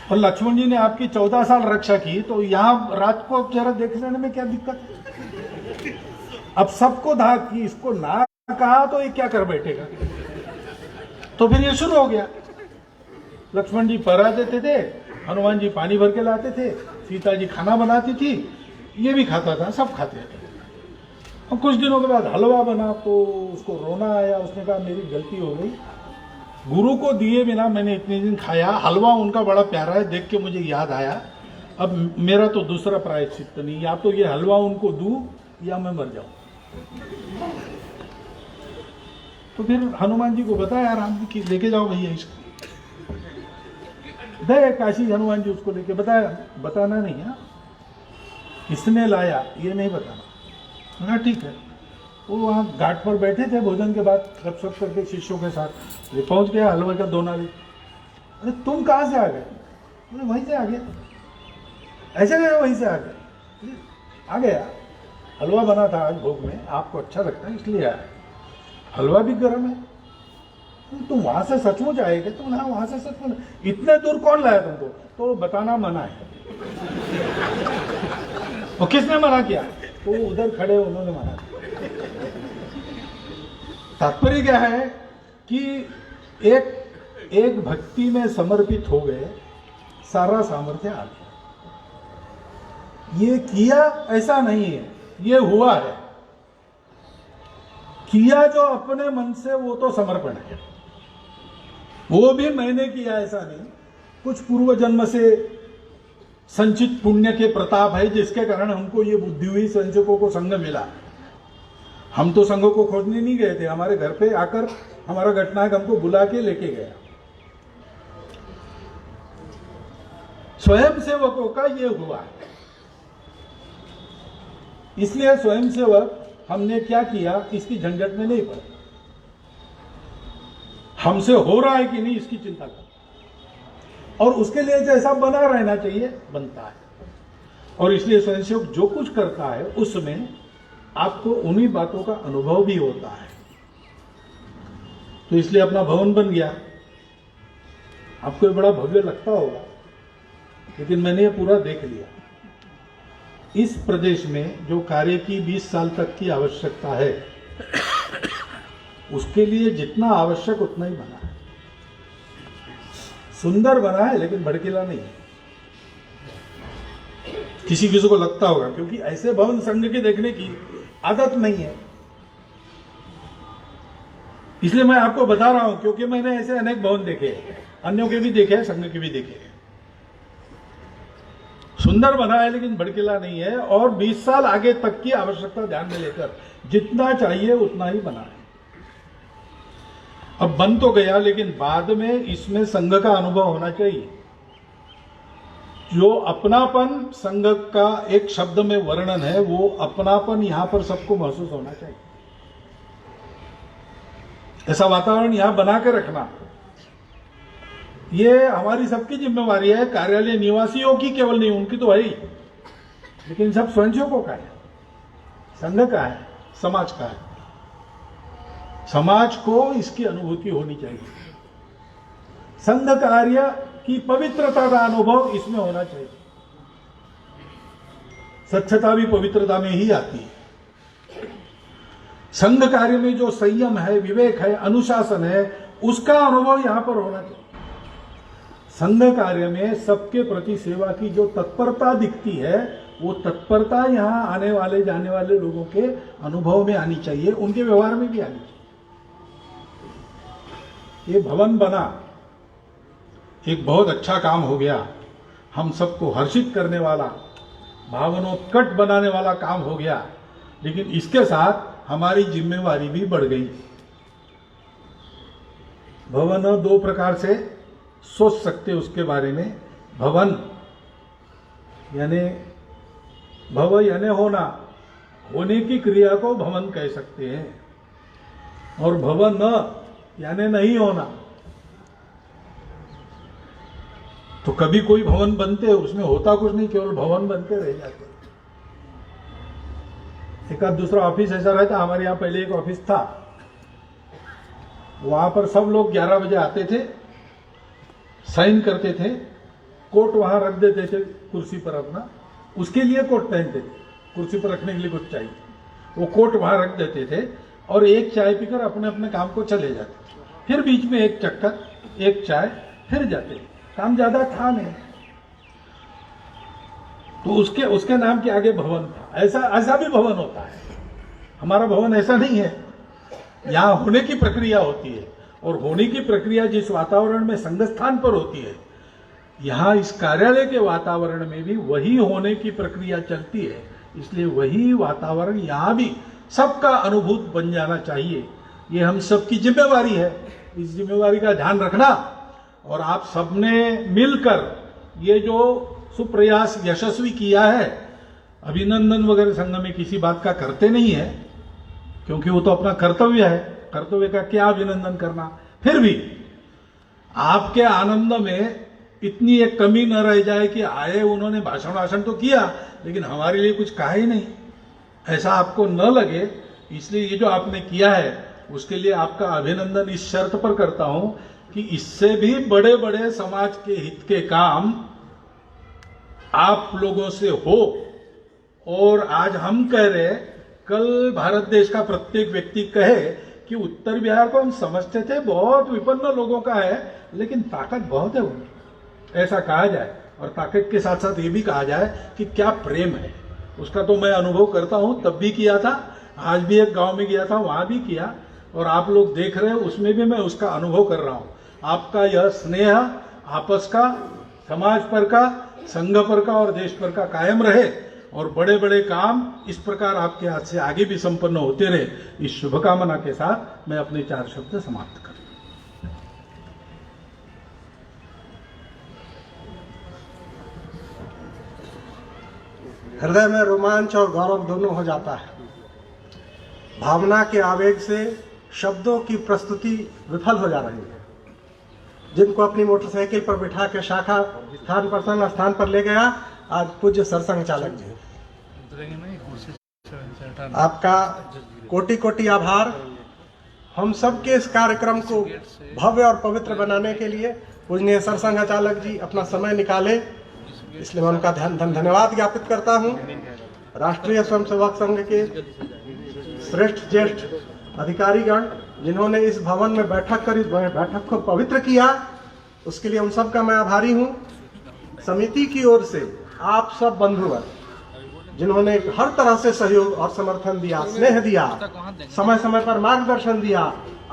और लक्ष्मण जी ने आपकी 14 साल रक्षा की, तो यहाँ रात को जरा देख लेने में क्या दिक्कत है? अब सबको धाक की, इसको ना कहा तो ये क्या कर बैठेगा। तो फिर ये शुरू हो गया। लक्ष्मण जी पहरा देते थे, हनुमान जी पानी भर के लाते थे, सीता जी खाना बनाती थी, ये भी खाता था, सब खाते थे। और कुछ दिनों के बाद हलवा बना तो उसको रोना आया, उसने कहा मेरी गलती हो गई, गुरु को दिए बिना मैंने इतने दिन खाया, हलवा उनका बड़ा प्यारा है, देख के मुझे याद आया, अब मेरा तो दूसरा प्रायश्चित नहीं, या तो ये हलवा उनको दूं या मैं मर जाऊं। तो फिर हनुमान जी को बताया राम जी की, लेके जाओ भैया इसको, गए काशी। हनुमान जी उसको लेके बताया, बताना नहीं है, इसने लाया ये नहीं बताना। हाँ ठीक है। वो वहाँ घाट पर बैठे थे भोजन के बाद गपशप करके शिष्यों के साथ, ये पहुंच गया हलवे का दोना भी। अरे तुम कहाँ से आ गए? बोले वहीं से आ गया। ऐसे गए वहीं से आ गए? आ गया, हलवा बना था आज भोग में, आपको अच्छा लगता है इसलिए आया, हलवा भी गर्म है। तुम वहां से सचमुच आएगा? तुम हाँ वहां से सचमुच। इतने दूर कौन लाया तुमको? तो बताना मना है। और किसने मना किया? तो उधर खड़े उन्होंने मना किया। तात्पर्य क्या है कि एक भक्ति में समर्पित हो गए, सारा सामर्थ्य आ गया। ये किया ऐसा नहीं है, ये हुआ है। किया जो अपने मन से वो तो समर्पण है, वो भी मैंने किया ऐसा नहीं, कुछ पूर्व जन्म से संचित पुण्य के प्रताप है जिसके कारण हमको ये बुद्धि हुई, संजोगों को संग मिला। हम तो संघों को खोजने नहीं गए थे, हमारे घर पे आकर हमारा घटनायक हमको बुला के लेके गया। स्वयं सेवकों का ये हुआ है। इसलिए स्वयं सेवक हमने क्या किया इसकी झंझट में नहीं पड़े, हमसे हो रहा है कि नहीं इसकी चिंता कर, और उसके लिए जैसा बना रहना चाहिए बनता है। और इसलिए स्वयंसेवक जो कुछ करता है उसमें आपको उन्हीं बातों का अनुभव भी होता है। तो इसलिए अपना भवन बन गया, आपको ये बड़ा भव्य लगता होगा, लेकिन मैंने ये पूरा देख लिया। इस प्रदेश में जो कार्य की 20 साल तक की आवश्यकता है, उसके लिए जितना आवश्यक उतना ही बना है। सुंदर बना है लेकिन भड़कीला नहीं है। किसी किसी को लगता होगा, क्योंकि ऐसे भवन संघ के देखने की आदत नहीं है, इसलिए मैं आपको बता रहा हूं, क्योंकि मैंने ऐसे अनेक भवन देखे, अन्यों के भी देखे, संघ के भी देखे। सुंदर बना है लेकिन भड़कीला नहीं है, और 20 साल आगे तक की आवश्यकता ध्यान में लेकर जितना चाहिए उतना ही बना है। अब बन तो गया, लेकिन बाद में इसमें संघ का अनुभव होना चाहिए। जो अपनापन संघ का एक शब्द में वर्णन है, वो अपनापन यहां पर सबको महसूस होना चाहिए। ऐसा वातावरण यहां बना के रखना, ये हमारी सबकी जिम्मेवारी है। कार्यालय निवासियों की केवल नहीं, उनकी तो है ही, लेकिन सब स्वयंसेवकों का है, संघ का है, समाज का है। समाज को इसकी अनुभूति होनी चाहिए। संघ कार्य की पवित्रता का अनुभव इसमें होना चाहिए। स्वच्छता भी पवित्रता में ही आती है। संघ कार्य में जो संयम है, विवेक है, अनुशासन है, उसका अनुभव यहां पर होना चाहिए। संघ कार्य में सबके प्रति सेवा की जो तत्परता दिखती है, वो तत्परता यहां आने वाले जाने वाले लोगों के अनुभव में आनी चाहिए, उनके व्यवहार में भी आनी चाहिए। ये भवन बना, एक बहुत अच्छा काम हो गया, हम सबको हर्षित करने वाला, भावनोत्कट बनाने वाला काम हो गया, लेकिन इसके साथ हमारी जिम्मेवारी भी बढ़ गई। भवन दो प्रकार से सोच सकते उसके बारे में। भवन यानी भव यानी होना, होने की क्रिया को भवन कह सकते हैं, और भवन यानी नहीं होना। तो कभी कोई भवन बनते, उसमें होता कुछ नहीं, केवल भवन बनते रह जाते। एक आध दूसरा ऑफिस ऐसा रहता। हमारे यहाँ पहले एक ऑफिस था, वहां पर सब लोग 11 बजे आते थे, साइन करते थे, कोट वहां रख देते थे कुर्सी पर अपना, उसके लिए कोट पहनते थे, कुर्सी पर रखने के लिए कुछ चाहिए, वो कोट वहां रख देते थे और एक चाय पीकर अपने अपने काम को चले जाते। फिर बीच में एक चक्कर, एक चाय, फिर जाते। काम ज्यादा था नहीं, तो उसके नाम के आगे भवन था। ऐसा भी भवन होता है। हमारा भवन ऐसा नहीं है, यहां होने की प्रक्रिया होती है, और होने की प्रक्रिया जिस वातावरण में संघ स्थान पर होती है, यहां इस कार्यालय के वातावरण में भी वही होने की प्रक्रिया चलती है। इसलिए वही वातावरण यहां भी सबका अनुभूत बन जाना चाहिए। ये हम सबकी जिम्मेवारी है। इस जिम्मेवारी का ध्यान रखना, और आप सबने मिलकर ये जो सुप्रयास यशस्वी किया है, अभिनंदन वगैरह संघ में किसी बात का करते नहीं है, क्योंकि वो तो अपना कर्तव्य है, कर्तव्य का क्या अभिनंदन करना। फिर भी आपके आनंद में इतनी एक कमी न रह जाए कि आए, उन्होंने भाषण तो किया, लेकिन हमारे लिए कुछ कहा ही नहीं, ऐसा आपको न लगे। इसलिए ये जो आपने किया है, उसके लिए आपका अभिनंदन इस शर्त पर करता हूं कि इससे भी बड़े बड़े समाज के हित के काम आप लोगों से हो। और आज हम कह रहे, कल भारत देश का प्रत्येक व्यक्ति कहे कि उत्तर बिहार को हम समझते थे बहुत विपन्न लोगों का है, लेकिन ताकत बहुत है उनकी, ऐसा कहा जाए। और ताकत के साथ साथ ये भी कहा जाए कि क्या प्रेम है, उसका तो मैं अनुभव करता हूं, तब भी किया था, आज भी एक गांव में गया था, वहां भी किया, और आप लोग देख रहे हो, उसमें भी मैं उसका अनुभव कर रहा हूं। आपका यह स्नेह आपस का, समाज पर का, संघ पर का और देश पर का कायम रहे, और बड़े बड़े काम इस प्रकार आपके हाथ से आगे भी संपन्न होते रहे। इस शुभकामना के साथ मैं अपने 4 शब्द समाप्त करता हूं। हृदय में रोमांच और गौरव दोनों हो जाता है। भावना के आवेग से शब्दों की प्रस्तुति विफल हो जा रही है। जिनको अपनी मोटरसाइकिल पर बिठा के शाखा स्थान पर ले गया, आज पूज्य सरसंघ चालक जी, आपका कोटि कोटि आभार। हम सबके इस कार्यक्रम को भव्य और पवित्र बनाने के लिए पूजनीय सरसंघ चालक जी अपना समय निकाले, इसलिए मैं उनका धन्यवाद ज्ञापित करता हूं। राष्ट्रीय स्वयंसेवक संघ के श्रेष्ठ ज्येष्ठ अधिकारीगण जिन्होंने इस भवन में बैठक कर इस बैठक को पवित्र किया, उसके लिए उन सब का मैं आभारी हूं। समिति की ओर से आप सब बंधुवर जिन्होंने हर तरह से सहयोग और समर्थन दिया, स्नेह दिया, समय समय पर मार्गदर्शन दिया,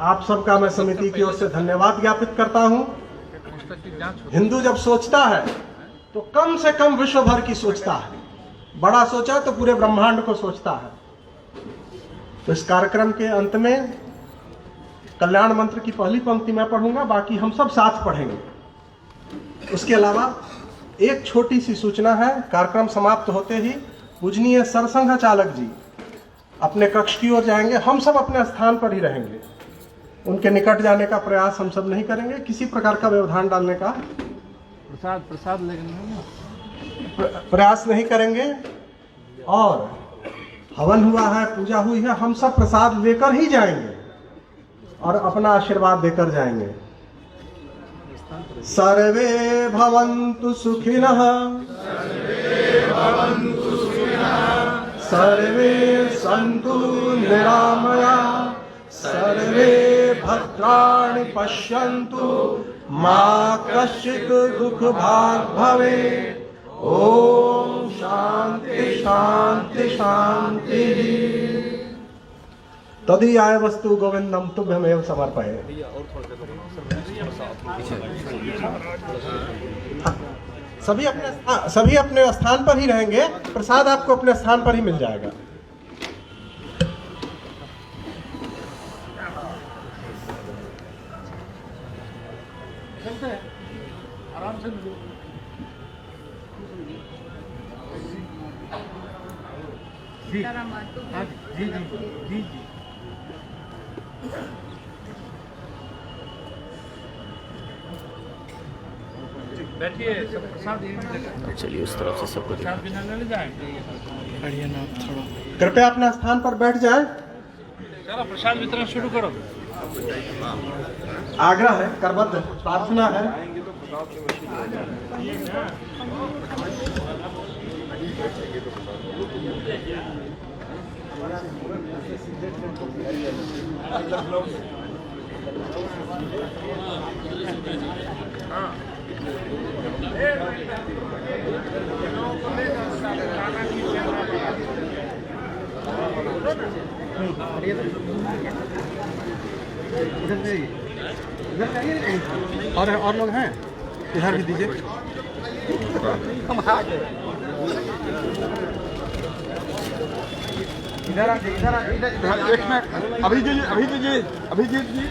आप सबका मैं समिति की ओर से धन्यवाद ज्ञापित करता हूं। हिंदू जब सोचता है तो कम से कम विश्व भर की सोचता है, बड़ा सोचा तो पूरे ब्रह्मांड को सोचता है। तो इस कार्यक्रम के अंत में कल्याण मंत्र की पहली पंक्ति मैं पढ़ूंगा, बाकी हम सब साथ पढ़ेंगे। उसके अलावा एक छोटी सी सूचना है, कार्यक्रम समाप्त होते ही पूजनीय सरसंघ चालक जी अपने कक्ष की ओर जाएंगे, हम सब अपने स्थान पर ही रहेंगे। उनके निकट जाने का प्रयास हम सब नहीं करेंगे, किसी प्रकार का व्यवधान डालने का प्रसाद प्रयास नहीं करेंगे। और हवन हुआ है, पूजा हुई है, हम सब प्रसाद लेकर ही जाएंगे और अपना आशीर्वाद देकर जाएंगे। सर्वे भवन्तु सुखिनः, सर्वे सन्तु निरामया, सर्वे भद्राणि पश्यन्तु, मा कश्चित् दुःख भाग् भवेत्। ओम शांति शांति शांति। तदीयाय वस्तु गोविंदम तुभ्यमेव समर्पये। सभी अपने स्थान पर ही रहेंगे, प्रसाद आपको अपने स्थान पर ही मिल जाएगा। आराम से मिलो। जी जी जी जी। बैठिए, सब प्रसाद यहीं मिलेगा। चलिए उस तरफ से सबको प्रसाद बिना ले जाएंगे। कृपया अपना स्थान पर बैठ जाए। चलो प्रसाद वितरण शुरू करो। आग्रह है, करबद्ध प्रार्थना है। और लोग हैं, इधर भी दीजिए। इधर एक मिनट, अभी दीजिए।